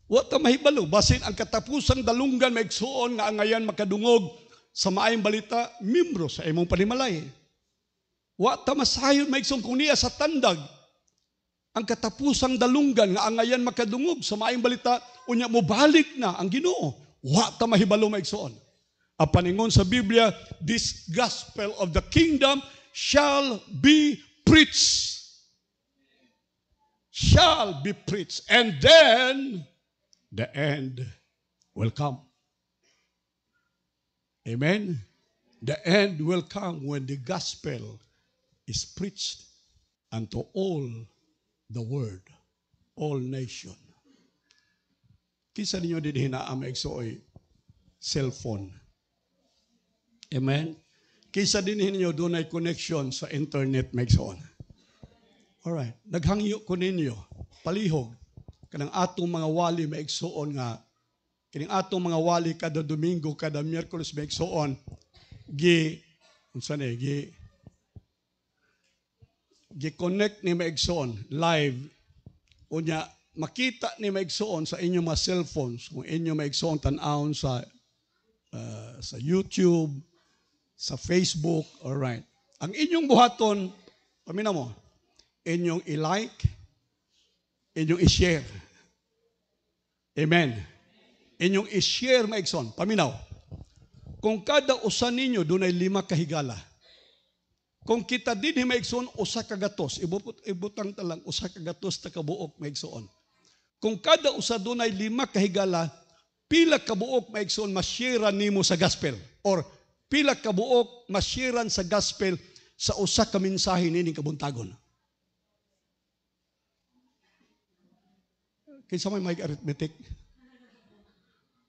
Wa ta mahibalo. Basin ang katapusang dalunggan maigsoon nga angayan makadungog sa maayong balita, membro sa imong panimalay. Wa ta masayon maigsoon kung niya sa tandag. Ang katapusang dalunggan nga angayan makadungog sa maayong balita, unya mo balik na ang Ginoo. Wa ta mahibalo maigsoon. Apaningon sa Biblia, this gospel of the kingdom shall be preached. Shall be preached. And then, the end will come. Amen? The end will come when the gospel is preached unto all the world, all nation. Kisa ninyo din hinaam maigsoy cellphone. Amen? Kisa din ninyo doon ay connection sa internet maigsoon. Alright. Naghangyo ko ninyo, palihog, kanang atong mga wali maigsoon nga, kining atong mga wali kada Domingo, kada Miyerkules maigsoon, gi-connect ni maigsoon, live, unya, makita ni maigsoon sa inyong mga cellphones, kung inyong maigsoon tanawon sa YouTube, sa Facebook, alright. Ang inyong buhaton, pamina mo, inyong i-like, inyong i-share. Amen. Inyong i-share maigsoon, paminaw. kung kada usa ninyo dunay 5 ka higala. Kung kita dinhi maigsoon usa ka gatos, ibutang talang usa ka gatos ta kabuok maigsoon. Kung kada usa dunay 5 ka higala, pila ka buok maigsoon mashiran nimo sa gospel, or pila ka buok mashiran sa gospel sa usa ka mensahe nining kabuntagon. Kinsa may arithmetic?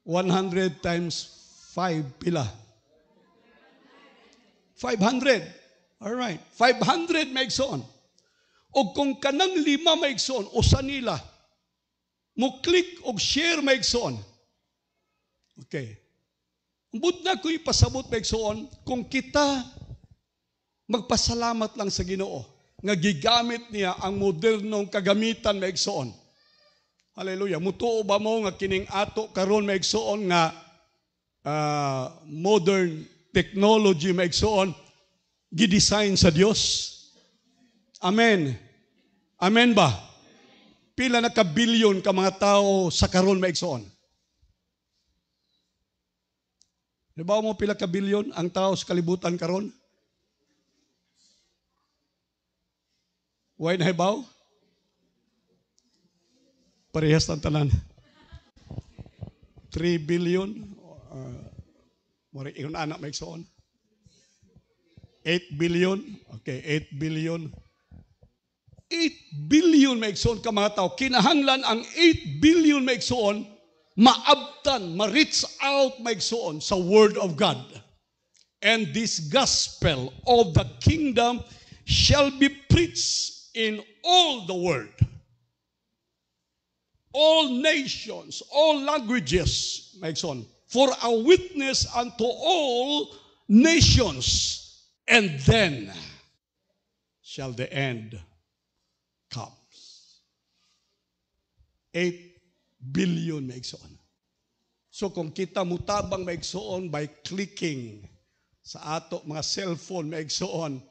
100 times 5 pila? 500. Alright. 500 maigsoon. O kung kanang 5 maigsoon, usa nila, mo click og share maigsoon. Okay. Ambot na ko ipasabot maigsoon, kung kita magpasalamat lang sa Ginoo nga gigamit niya ang modernong kagamitan maigsoon. Hallelujah. Mutuo ba mo nga kining ato karon maigsoon nga modern technology maigsoon gidesign sa Dios? Amen. Amen ba? Pila na ka-billion ka mga tao sa karon maigsoon? Diba mo pila ka-billion ang tao sa kalibutan karon? Why na hibaw? Parehas ng tanan. 3 billion. Mori ingon anak maigsoon. 8 billion. Okay, 8 billion. 8 billion maigsoon ka mga tao. Kinahanglan ang 8 billion maigsoon maabtan, ma-reach out maigsoon sa Word of God. And this gospel of the kingdom shall be preached in all the world. All nations, all languages, maigsoon, for a witness unto all nations, and then shall the end come. 8 billion maigsoon. So kung kita mutabang maigsoon by clicking sa ato mga cellphone maigsoon,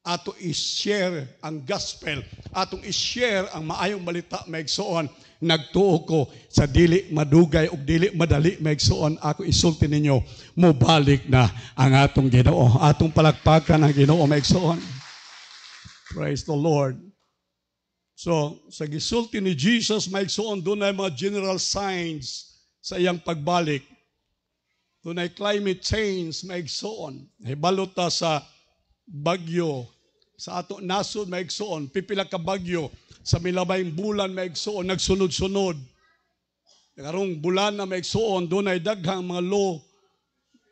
ato i-share ang gospel, atong i-share ang maayong balita maigsoon, nagtuo ko sa dili madugay ug dili madali maigsoon, ako isulti ninyo, mobalik na ang atong Ginoo. Atong palakpakan ang Ginoo maigsoon. Praise the Lord. So, sa gisulti ni Jesus maigsoon, doon ay mga general signs sa iyang pagbalik. Doon ay climate change maigsoon. Hibalo ta sa bagyo, sa ato nasod maigsoon, pipila ka bagyo, sa milabayng bulan maigsoon, nagsunod-sunod. Karong bulan na maigsoon, doon ay daghang mga low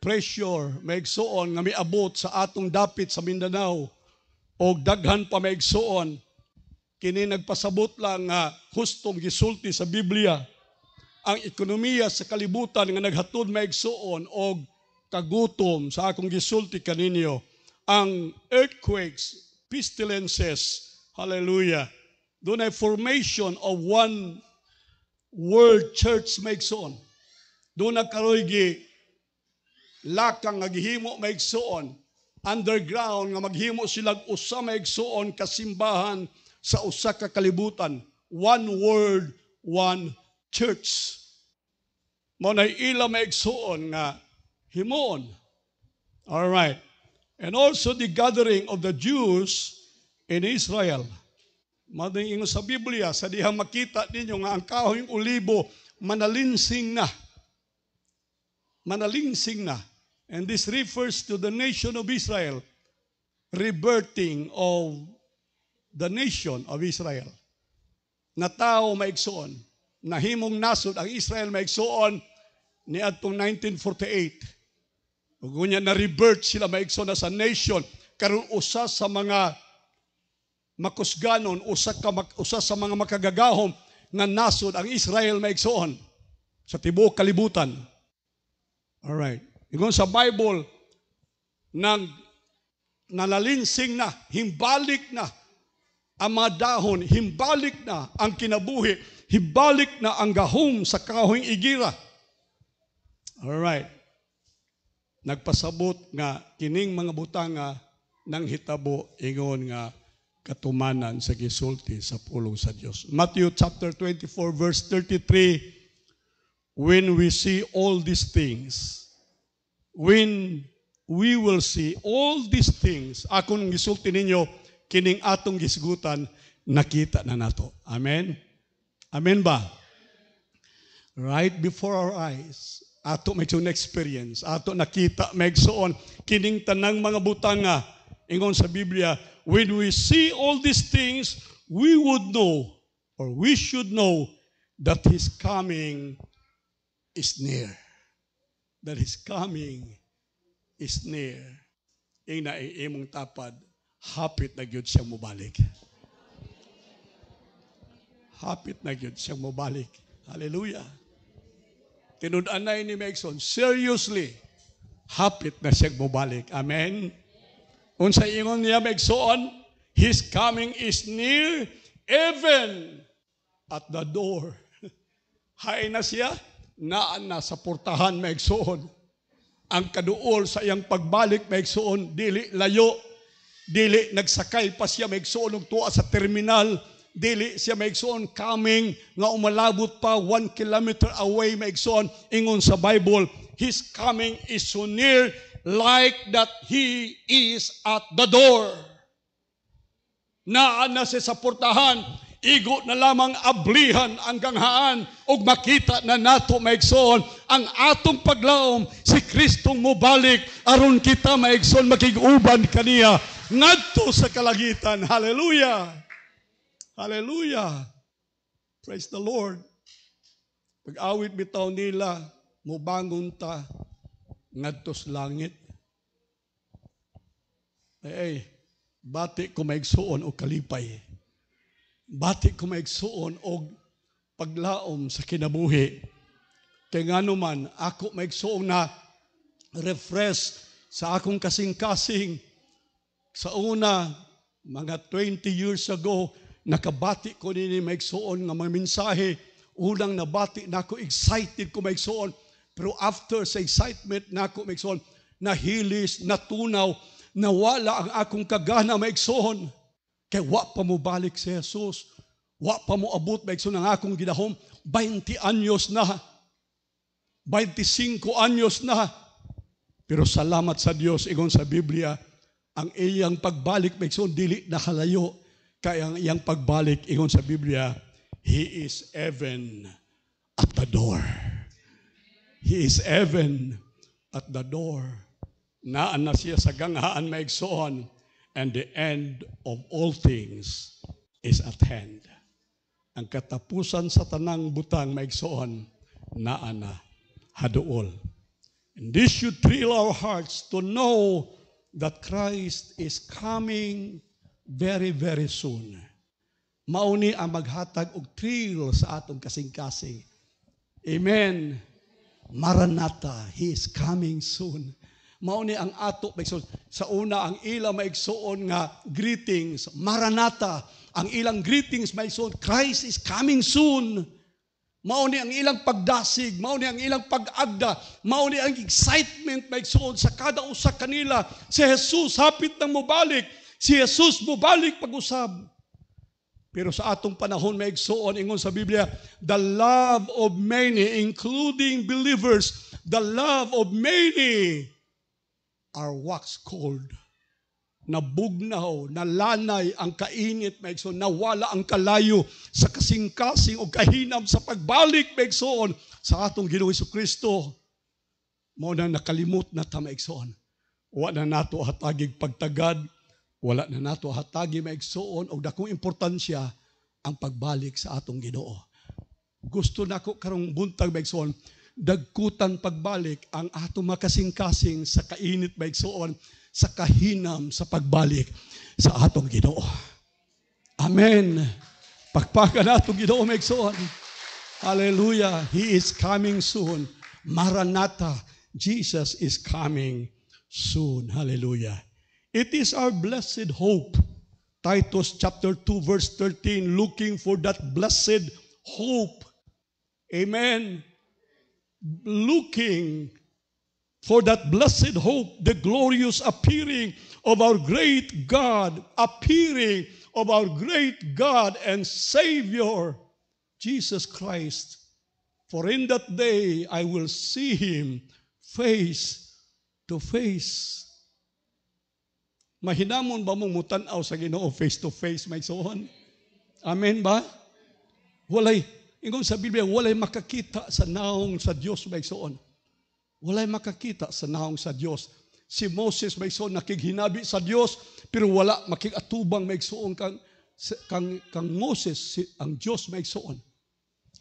pressure maigsoon nga miabot sa atong dapit sa Mindanao. O daghan pa maigsoon, kini nagpasabot lang nga hustong gisulti sa Biblia, ang ekonomiya sa kalibutan nga naghatod maigsoon og kagutom sa akong gisulti kaninyo, ang earthquakes, pestilences, hallelujah. Doon ay formation of one world church maigsoon. Doon nagkaroy gi lakang nga gihimo maigsoon, underground nga maghimo silang usa maigsoon kasimbahan sa usa ka kalibutan. One world, one church. Mao nay ila maigsoon nga himoon. All right. And also the gathering of the Jews in Israel. Mading ingon sa Biblia, sa dihang makita ninyo nga ang kahoyng olibo manalinsing na. Manalinsing na. And this refers to the nation of Israel, rebirthing of the nation of Israel. Na tao maigsoon, nahimong nasod ang Israel maigsoon ni adtong 1948. Ug unya na rebirth sila maigsoon na sa nation, karon usa sa mga makusganon, usa sa mga makagagahom nga nasod ang Israel maigsoon sa tibuok kalibutan. All right. Ingon sa Bible, nang nalalinsing na, himbalik na ang mga dahon, himbalik na ang kinabuhi, himbalik na ang gahom sa kahoyng igira. All right. Nagpasabot nga kining mga butanga nang hitabo ingon nga katumanan sa gisulti sa pulong sa Dios. Matthew chapter 24 verse 33, when we see all these things, when we will see all these things, akong gisulti ninyo, kining atong gisgutan, nakita na nato. Amen? Amen ba? Right before our eyes, ato may experience, ato nakita, may igsoon, kining tanang mga butanga, ingon sa Biblia, when we see all these things, we would know, or we should know, that His coming is near. That His coming is near. Ing naiimong tapad, hapit na gyud siyang mubalik. Hapit na gyud siyang mubalik. Hallelujah. Tinud-anay ni Megson, seriously, hapit na siyang mubalik. Amen? Unsa ingon niya Megson, His coming is near, even at the door. Hain na siya, naan na sa portahan Megson. Ang kaduol sa iyang pagbalik Megson, dili layo, dili nagsakay pa siya Megson og tuwa sa terminal, dili siya Megson coming nga umalabot pa 1 kilometer away Megson. Ingon sa Bible, His coming is so near like that He is at the door. Naan na siya sa portahan, igo na lamang ablihan ang ganghaan ug makita na nato maigsoon ang atong paglaom si Kristong mobalik aron kita maigsoon makig-uban kaniya ngadto sa kalangitan. Hallelujah. Hallelujah. Praise the Lord. Pag-awit bitaw nila, mubangon ta ngadto sa langit. Bati ko maigsuon o kalipay. Bati ko maigsuon o paglaom sa kinabuhi. Kaya nga naman, ako maigsuon na refresh sa akong kasing-kasing. Sa una, mga 20 years ago, nakabati ko nini maigsuon nga mga mensahe. Unang nabati na ako, excited ko maigsuon. Pero after sa excitement na ako maigsuon, nahilis, natunaw, nawala ang akong kagana maigsoon. Kaya wa pa mo balik si Jesus. Wa pa mo abot maigsoon ang akong ginahom. 20 anyos na. 25 anyos na. Pero salamat sa Diyos, ingon sa Biblia, ang iyang pagbalik maigsoon dili nakalayo. Kaya ang iyang pagbalik, ingon sa Biblia, He is even at the door. He is even at the door. Naan na siya sa ganghaan maigsoon, and the end of all things is at hand. Ang katapusan sa tanang butang maigsoon, naan na haduol. And this should thrill our hearts to know that Christ is coming very, very soon. Mauni ang maghatag og thrill sa atong kasing-kasing. Amen. Maranatha, He is coming soon. Mauni ang ato maigsoon. Sa una, ang ilang maigsoon nga greetings, Maranatha. Ang ilang greetings maigsoon, Christ is coming soon. Mauni ang ilang pagdasig, mauni ang ilang pag-agda, mauni ang excitement maigsoon sa kada usa kanila. Si Jesus hapit nang mobalik. Si Jesus mobalik pag-usab. Pero sa atong panahon maigsoon, ingon sa Biblia, the love of many, including believers, the love of many are wax cold. Nabugnaw, nalanay ang kainit, maigsoon, nawala ang kalayo sa kasing-kasing o kahinam sa pagbalik, maigsoon, sa atong Ginoong Jesucristo. Mao na nakalimot na ta, maigsoon. Wala na nato hatagig pagtagad, wala na nato hatagi maigsoon, o dakong importansya ang pagbalik sa atong Ginoo. Gusto nako karong buntag maigsoon, dagkutan pagbalik ang atong makasing-kasing sa kainit maigsoon, sa kahinam sa pagbalik sa atong Ginoo. Amen. Pagpakan atong Ginoo maigsoon. Hallelujah. He is coming soon. Maranatha. Jesus is coming soon. Hallelujah. It is our blessed hope. Titus chapter 2 verse 13, looking for that blessed hope. Amen. Looking for that blessed hope, the glorious appearing of our great God, appearing of our great God and Savior, Jesus Christ. For in that day I will see Him face to face. Mahinamon ba mong mutanaw sa Ginoo face to face, may soon? Amen ba? Walay, ingon sa Biblia, walay makakita sa naong sa Dios, may soon. Walay makakita sa naong sa Dios. Si Moses, may soon, nakighinabi sa Dios, pero wala makigatubang, may soon kang Moses, ang Dios, may soon.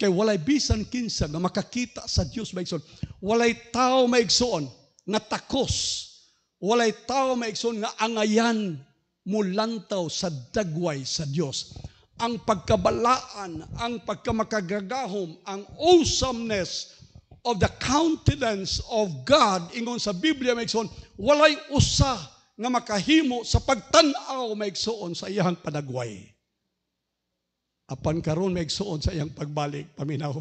Kaya walay bisan kinsa na makakita sa Dios, may soon. Walay tao, may soon, na takos. Walay tao maigsoon nga angayan mulantaw sa dagway sa Dios. Ang pagkabalaan, ang pagkamakagagahom, ang awesomeness of the countenance of God, ingon sa Biblia maigsoon, walay usa nga makahimo sa pagtan-aw maigsoon sa iyang padagway. Apan karon maigsoon sa iyang pagbalik, paminaw,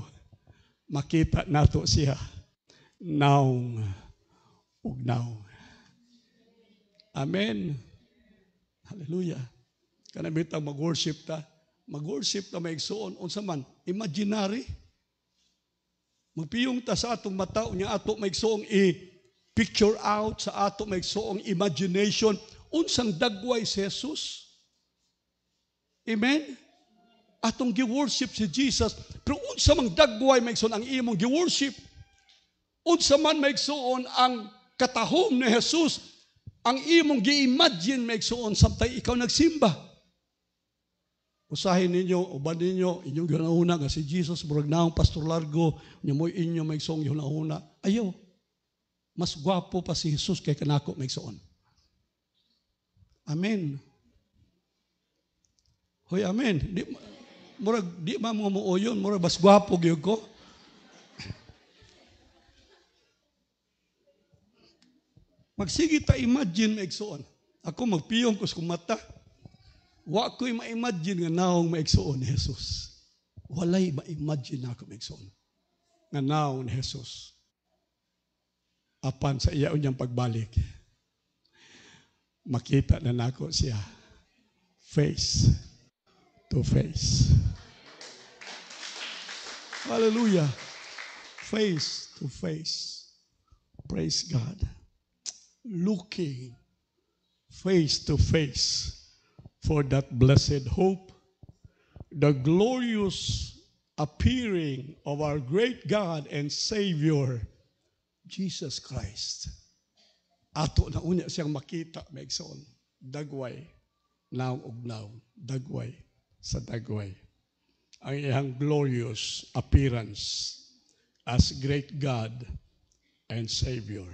makita nato siya naong ug naong. Amen. Hallelujah. Kana bitang mag-worship ta. Mag-worship ta maigsoon unsa man, imaginary. Magpiyong ta sa atong mata unya ato maigsoong i-picture out sa ato maigsoong imagination unsang dagway si Jesus. Amen. Atong gi-worship si Jesus, pero unsa mang dagway maigsoon ang imong gi-worship? Unsa man maigsoon ang katahom ni Jesus? Ang imong gi-imagine maigsoon samtay ikaw nagsimba. Usahin ninyo, uban ninyo, inyong ginahuna nga si Jesus, murag naong Pastor Largo, mo inyo maigsoong ginahuna. Ayaw, mas gwapo pa si Jesus kay kanako maigsoon. Amen. Hoy, amen. Di ba mo muuyon, murag mas gwapo gyud ko. Magsige ta imagine maigsoon. Ako magpiyong ko sa mata. Wa ko'y ma-imagine nga naong maigsoon ni Jesus. Walay ma-imagine ako maigsoon nga naong ni Jesus. Apan sa iya unyang pagbalik, makita na nako siya face to face. Hallelujah. Face to face. Praise God. Looking face to face for that blessed hope, the glorious appearing of our great God and Savior, Jesus Christ. Ato na unya siyang makita, maigsoon, dagway, naong ug naong, dagway sa dagway. Ang iyang glorious appearance as great God and Savior.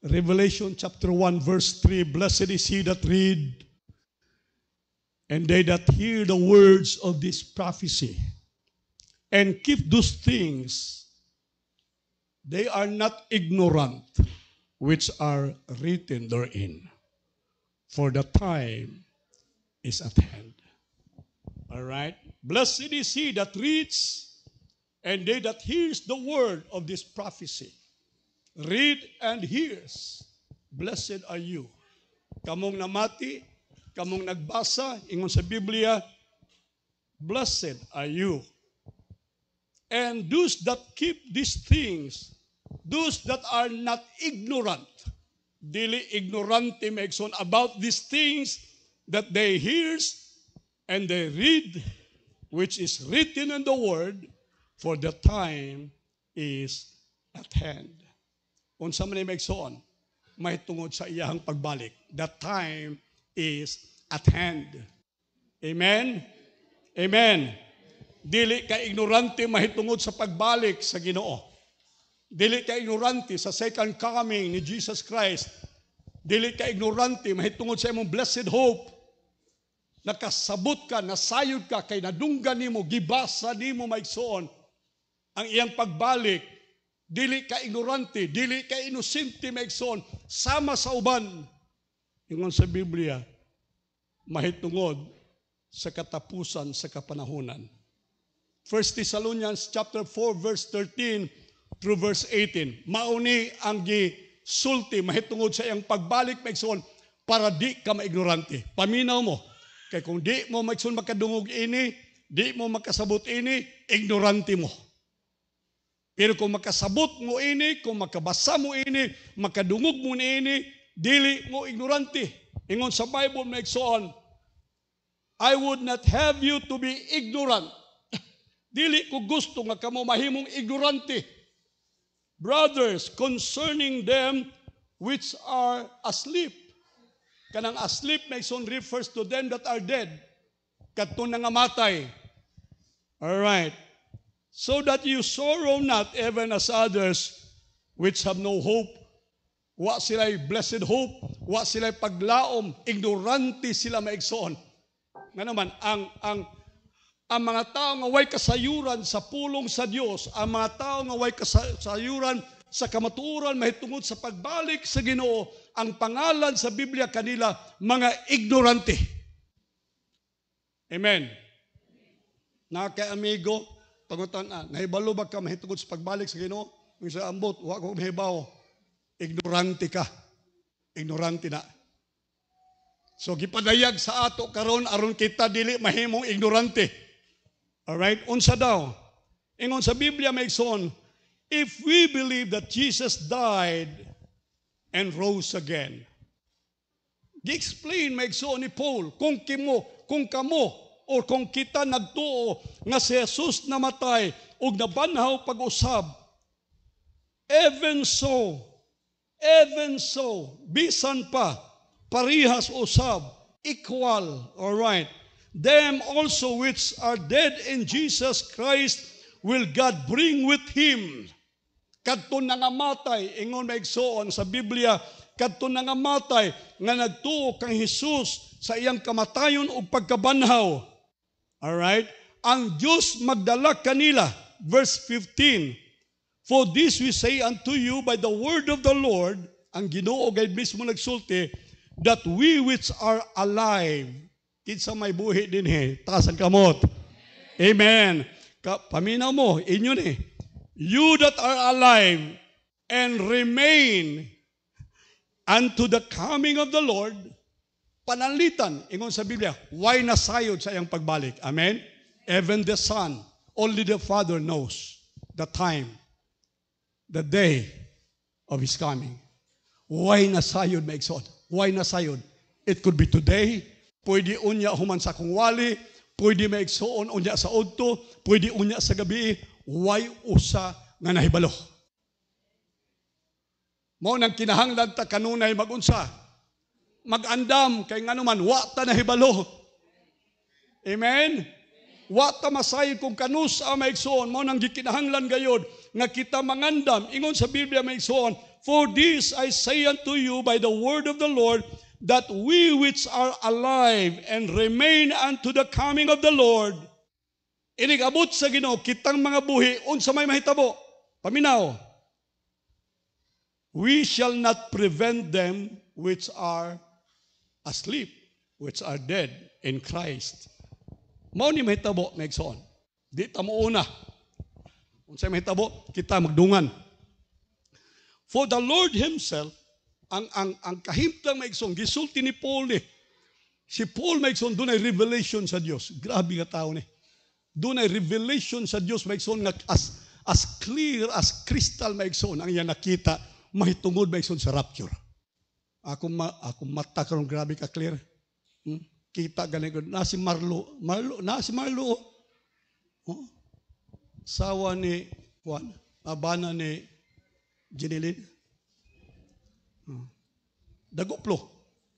Revelation chapter 1 verse 3, blessed is he that read and they that hear the words of this prophecy and keep those things, they are not ignorant which are written therein, for the time is at hand. All right? Blessed is he that reads and they that hears the word of this prophecy. Read and hears. Blessed are you. Kamong namati, kamong nagbasa, ingon sa Biblia, blessed are you. And those that keep these things, those that are not ignorant, dili ignorante maigsoon about these things that they hears and they read, which is written in the word, for the time is at hand. Unsa man maigsoon, may tungod sa iyang pagbalik. The time is at hand. Amen? Amen. Dili ka ignorante mahitungod sa pagbalik sa Ginoo. Dili ka ignorante sa second coming ni Jesus Christ. Dili ka ignorante mahitungod sa imong blessed hope. Nakasabot ka, nasayod ka, kay nadunggan nimo, gibasa nimo maigsoon ang iyang pagbalik. Dili ka ignorante, dili ka inosente maigsoon, sama sa uban. Ingon sa Biblia, mahitungod sa katapusan sa kapanahunan. 1 Thessalonians chapter 4 verse 13 through verse 18. Mauni ang gisulti mahitungod sa iyang pagbalik maigsoon para di ka maignorante. Paminaw mo. Kay kung di mo maigsoon makadungog ini, di mo makasabot ini, ignorante mo. Pero kung makasabot mo ini, kung makabasa mo ini, makadungog mo ini, dili mo ignorante. Ingon sa Bible, maigsoon, I would not have you to be ignorant. Dili ko gusto nga kamo mahimong ignorante. Brothers, concerning them which are asleep. Kanang asleep, maigsoon, refers to them that are dead. Kadto nangamatay. Alright. So that you sorrow not even as others which have no hope. Wa sila'y blessed hope. Wa sila'y paglaom. Ignorante sila maigsoon. Nga naman, ang mga tao nga way kasayuran sa pulong sa Dios, ang mga tao nga way kasayuran sa kamatuoran mahitungod sa pagbalik sa Ginoo, ang pangalan sa Biblia kanila mga ignorante. Amen. Amigo, pangutan nahibalo ba ka mahitungod sa pagbalik sa Ginoo? Kung sa ambot, wa ko mahibaw. Ignorante ka. Ignorante na. So gipadayag sa ato karon aron kita dili mahimong ignorante. Alright? Unsa daw? Ingon sa Biblia maigsoon, if we believe that Jesus died and rose again. Gi-explain maigsoon ni Paul, kung kamo o kung kita nagtuo nga si Jesus namatay ug nabanhaw pag-usab, even so, bisan pa, parihas usab, equal, alright. Them also which are dead in Jesus Christ will God bring with Him. Kadto nangamatay, ingon maigsoon sa Biblia, kadto nangamatay nga nagtuo kang Jesus sa iyang kamatayon ug pagkabanhaw. Alright? Ang Diyos magdala kanila. Verse 15, for this we say unto you by the word of the Lord, ang Ginoo gay mismo nagsulti, that we which are alive, kinsa may buhi din taasan kamot. Amen. Paminaw mo, inyo ni. You that are alive and remain unto the coming of the Lord, pananlitan, ingon sa Biblia, why nasayod sa iyang pagbalik? Amen? Even the Son, only the Father knows the time, the day of His coming. Why nasayod, maigsoon? Why nasayod? It could be today, pwede unya human sa kung wali, pwede maigsoon unya sa udto, pwede unya sa gabi, why usa nga nahibalo. Mao nang kinahanglan ta kanunay magunsa, magandam kay nganuman wa ta nahibalo. Amen. Wa ta masayod kung kanusa maigsoon, mao nang gikinahanglan gayod nga kita mangandam. Ingon sa Biblia maigsoon, for this I say unto you by the word of the Lord, that we which are alive and remain unto the coming of the Lord, inigabot sa Ginoo kitang mga buhi, unsa may mahitabo? Paminaw. We shall not prevent them which are asleep, which are dead in Christ. Mao ni mahitabo, maigsoon. Di ta mo una. Unsa may mahitabo? Kita magdungan. For the Lord Himself, ang kahimtang maigsoon, gisulti ni Paul ni. Si Paul maigsoon, doon ay revelation sa Diyos. Grabe nga tao ni. Doon ay revelation sa Diyos maigsoon nga as clear as crystal maigsoon ang iya nakita mahitungod maigsoon sa rapture. Akong mata karon grabe ka clear. Kita ganito na si Marlo. Oh. Sawa ni Juan, abana ni Jeneline. Dagoplo.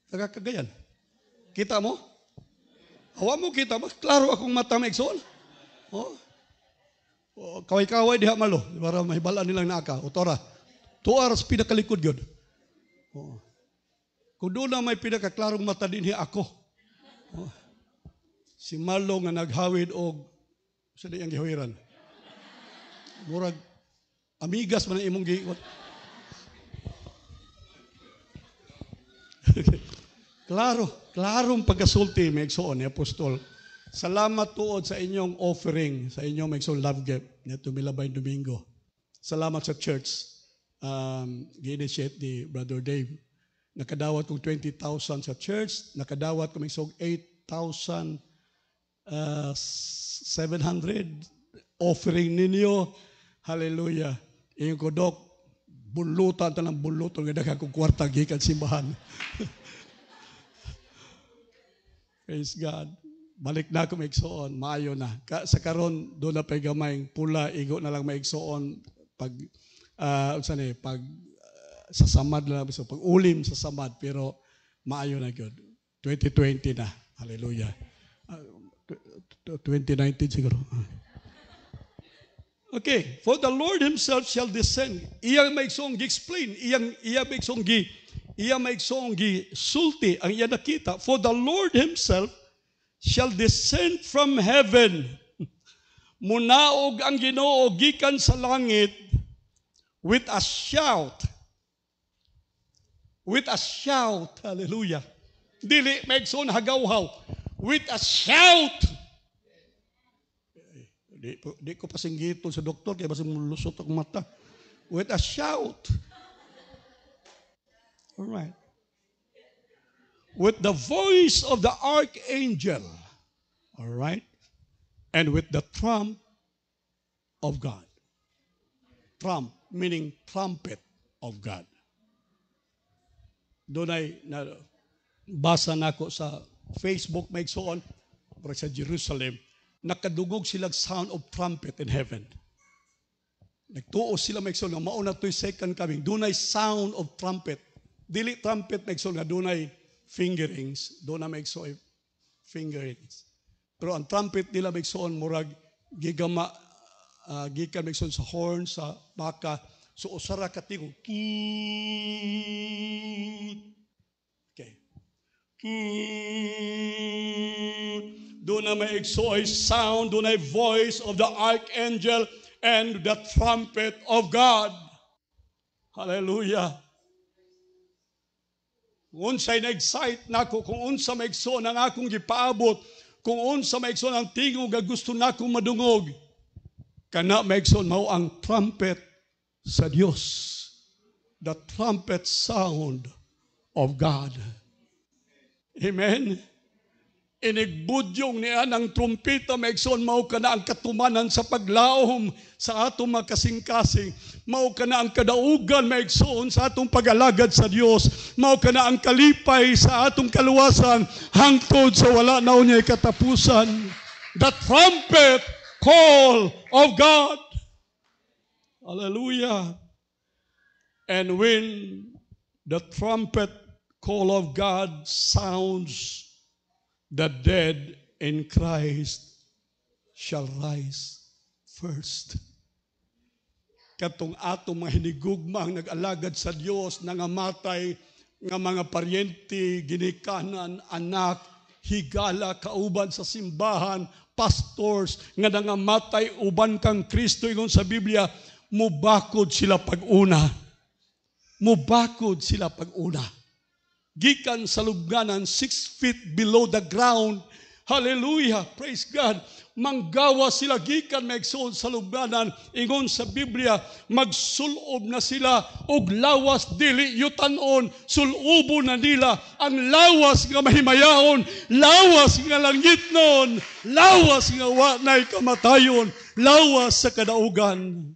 Nagakagayan. Kita mo? Awa mo kita ba? Klaro akong mata maigsoon. Oh. Kaway-kaway diha malo para mahibalaan nilang naaka. Otora. 2 hours pinakalikod yun. Oh. Kung doon na may pinakaklarong mata din ako. Oh. Si Marlo nga naghawid og sa diyang gihawiran. Murag amigas man ang imong giwat. Klarong pagkasulti maigsoon ni Apostol. Salamat tuod sa inyong offering, sa inyong maigsoon love gift nito Milabay Domingo. Salamat sa church. Gi-initiate ni Brother Dave. Nakadawat kong 20,000 sa church. Nakadawat kong maigsoon 8,700 offering ninyo. Hallelujah. Iyong kodok, bulutan ta ng bulutan nga daghang kong kwarta gikan simbahan. Praise God. Balik na ako maigsoon, maayo na. Sa karon do na pay gamayng pula, igo na lang maigsoon pag pag sasamad lang so pag ulim sa samad pero maayo na gyud. 2020 na. Hallelujah. 2019 siguro. Okay, for the Lord himself shall descend. Iyang maigsoong gi-explain, iyang maigsoong gi-sulti ang iya nakita. For the Lord himself shall descend from heaven. Munaog ang Ginoo gikan sa langit with a shout. With a shout. Hallelujah. Dili maigsoon hagaw-haw. With a shout. Di ko pasinggito sa doktor kaya basta mulusot ang mata. With a shout. All right. With the voice of the archangel. All right. And with the trump of God. Trump, meaning trumpet of God. Doon ay basa na ako sa Facebook, may soon, sa Jerusalem, nakadugog silang sound of trumpet in heaven. Nagtuo sila may soon, mauna to'y second coming. Doon ay sound of trumpet. Dili trumpet may soon, doon ay fingerings. Doon na may soon fingerings. Pero ang trumpet nila may soon, murag gigama, gikan may soon sa horn, sa baka, so usara katingog. Okay. Doon na may exoy sound, doon ay voice of the archangel and the trumpet of God. Hallelujah. Kung unsa'y na-excite na ako, kung unsa may exo na akong gipaabot, kung unsa may exo ng tingog nga gusto na akong madungog, kana may exo mao ang trumpet sa Diyos. The trumpet sound of God. Amen. Inigbudyong niya ng trumpeta maigsoon mao kana ang katumanan sa paglaom sa atong makasing-kasing. Mao kana ang kadaugan maigsoon sa atong pag-alagad sa Dios. Mao kana ang kalipay sa atong kaluwasan hangtod sa wala na unyay katapusan. The trumpet call of God. Hallelujah. And when the trumpet call of God sounds, the dead in Christ shall rise first. Katong atong mga hinigugmang nag-alagad sa Dios, nangamatay nga mga paryente, ginikanan, anak, higala, kauban sa simbahan, pastors, nga nangamatay uban kang Kristo, ingon sa Biblia, mubakod sila pag-una. Mubakod sila pag-una. Gikan sa lubnganan, 6 feet below the ground. Hallelujah. Praise God. Manggawa sila gikan maigsoon sa lubnganan. Ingon sa Biblia, magsulob na sila og lawas dili yutanon. Sulobo na nila ang lawas nga mahimayaon, lawas nga langitnon, lawas nga wa nay kamatayon, lawas sa kadaugan.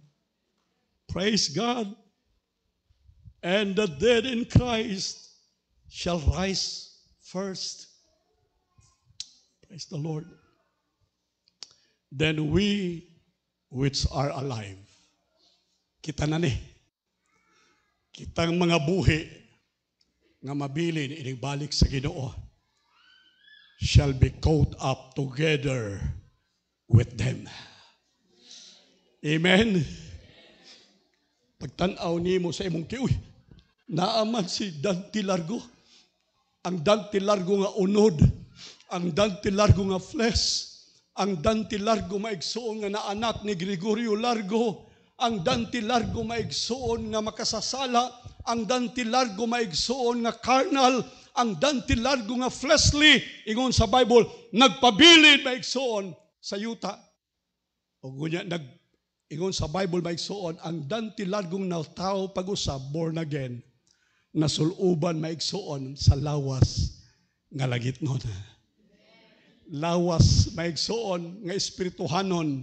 Praise God. And the dead in Christ shall rise first. Praise the Lord. Then we which are alive, kita na ni, kitang mga buhi nga mabilin inibalik sa Ginoo, shall be caught up together with them. Amen. Pagtanaw nimo sa imong kiuy, naaman si Dante Largo. Ang Dante Largo nga unod, ang Dante Largo nga flesh, ang Dante Largo maigsoon nga naanak ni Gregorio Largo, ang Dante Largo maigsoon nga makasasala, ang Dante Largo maigsoon nga carnal, ang Dante Largo nga fleshly, ingon sa Bible, nagpabilin maigsoon sa yuta. O gunya, ingon sa Bible maigsoon, ang Dante Largong naltao pag-usab, born again, nasuluban maigsoon sa lawas nga lagitnon. Lawas maigsoon nga espirituhanon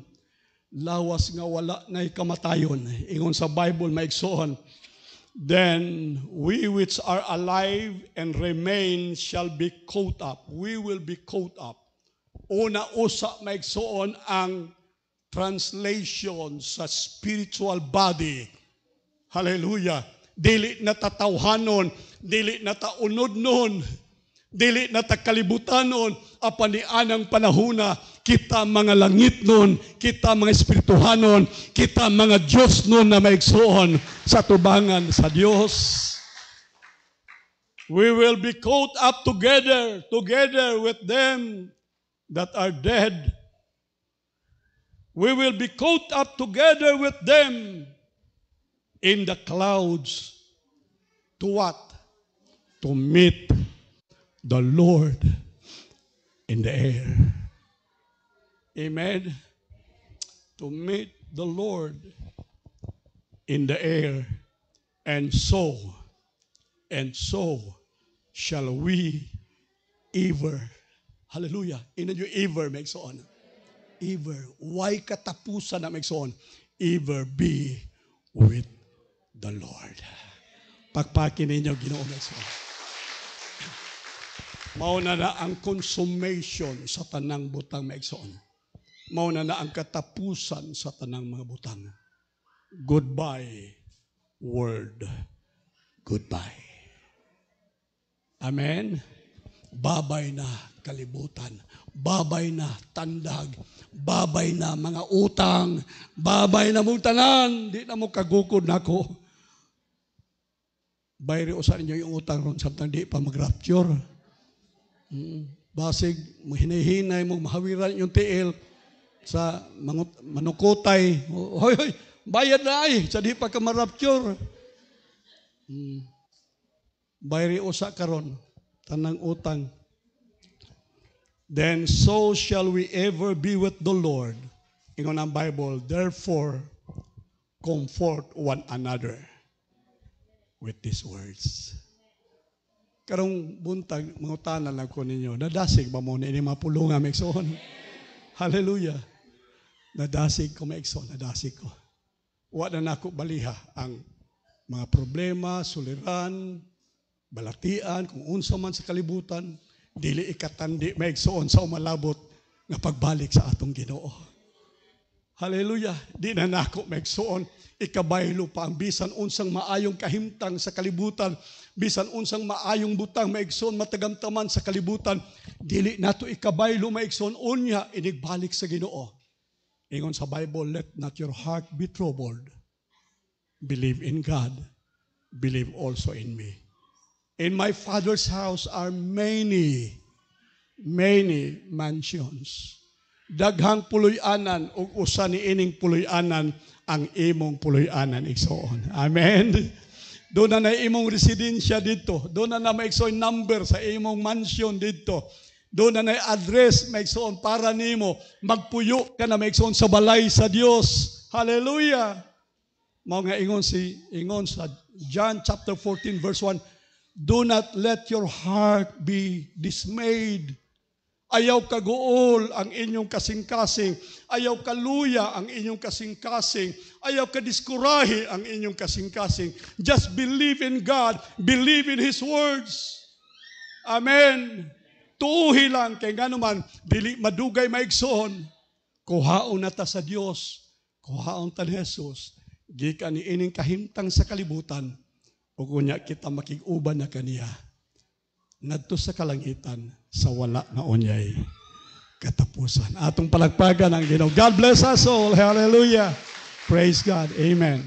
lawas nga wala na'y kamatayon. Ingon sa Bible maigsoon, then we which are alive and remain shall be caught up. We will be caught up. Una usa maigsoon ang translation sa spiritual body. Hallelujah. Dili na tatawhanon, dili na taunod-non, dili na takalibutanon, apan ni anang panahuna, kita mga langit nun, kita mga espirituhanon, kita mga Diyos nun na maigsoon sa tubangan sa Diyos. We will be caught up together with them that are dead. We will be caught up together with them in the clouds. To what? To meet the Lord in the air. Amen. To meet the Lord in the air. And so shall we ever. Hallelujah. Ino yung ever makes on. Ever. Why katapusan na makes on? Ever be with the Lord. Pagpakin ninyo, Ginoo makes on. Mauna na ang consummation sa tanang butang maigsoon. Mauna na ang katapusan sa tanang mga butang. Goodbye, world. Goodbye. Amen? Babay na kalibutan. Babay na tandag. Babay na mga utang. Babay na mong tanan. Di na mo kagukod na ako. Bayri usan ninyo yung utang ron samtang di pa mag-rapture. Basig, hinahinay mo, mahawiran yung tiil sa manukutay. Hoy, bayad na ay, sa di pa ka ma-rapture. Bayri usa karon tanang utang. Then so shall we ever be with the Lord. Ingon ang Bible, therefore, comfort one another with these words. Karong buntag, mga tanan lang ko ninyo, nadasig ba mo na ini mapulungan, maigsoon? Hallelujah. Nadasig ko, maigsoon, nadasig ko. Wala na ako baliha ang mga problema, suliran, balatian, kung unsa man sa kalibutan, dili ikatandi, maigsoon sa umalabot nga pagbalik sa atong Ginoo. Hallelujah. Di na nako maigsoon, ikabaylo pa ang bisan unsang maayong kahimtang sa kalibutan, bisan unsang maayong butang maigsoon matagamtaman sa kalibutan, dili nato ikabaylo maigsoon unya inigbalik sa Ginoo. Ingon sa Bible, let not your heart be troubled. Believe in God. Believe also in me. In my Father's house are many mansions. Daghang puloy-anan ug usa ni ining puloy-anan ang imong puloy-anan igsoon. Amen. Doon na imong residensya dito. Doon na maigsoon number sa imong mansion dito. Doon na address maigsoon para nimo magpuyo ka na maigsoon sa balay sa Dios. Hallelujah. Mao nga ingon sa John chapter 14 verse 1, do not let your heart be dismayed. Ayaw kaguol ang inyong kasing-kasing. Ayaw kaluya ang inyong kasing-kasing. Ayaw kadiskurahi ang inyong kasing-kasing. Just believe in God. Believe in His words. Amen. Tuuhi lang kay nga naman, dili madugay maigsoon. Kuhaon na ta sa Dios. Kuhaon ta ni Jesus. Gikan ni ining kahimtang sa kalibutan. O kunya kita makig-uban na kaniya. Nadto sa kalangitan sa wala na onyay katapusan. Atong palagpagan ang Ginoo. God bless us all. Hallelujah. Praise God. Amen.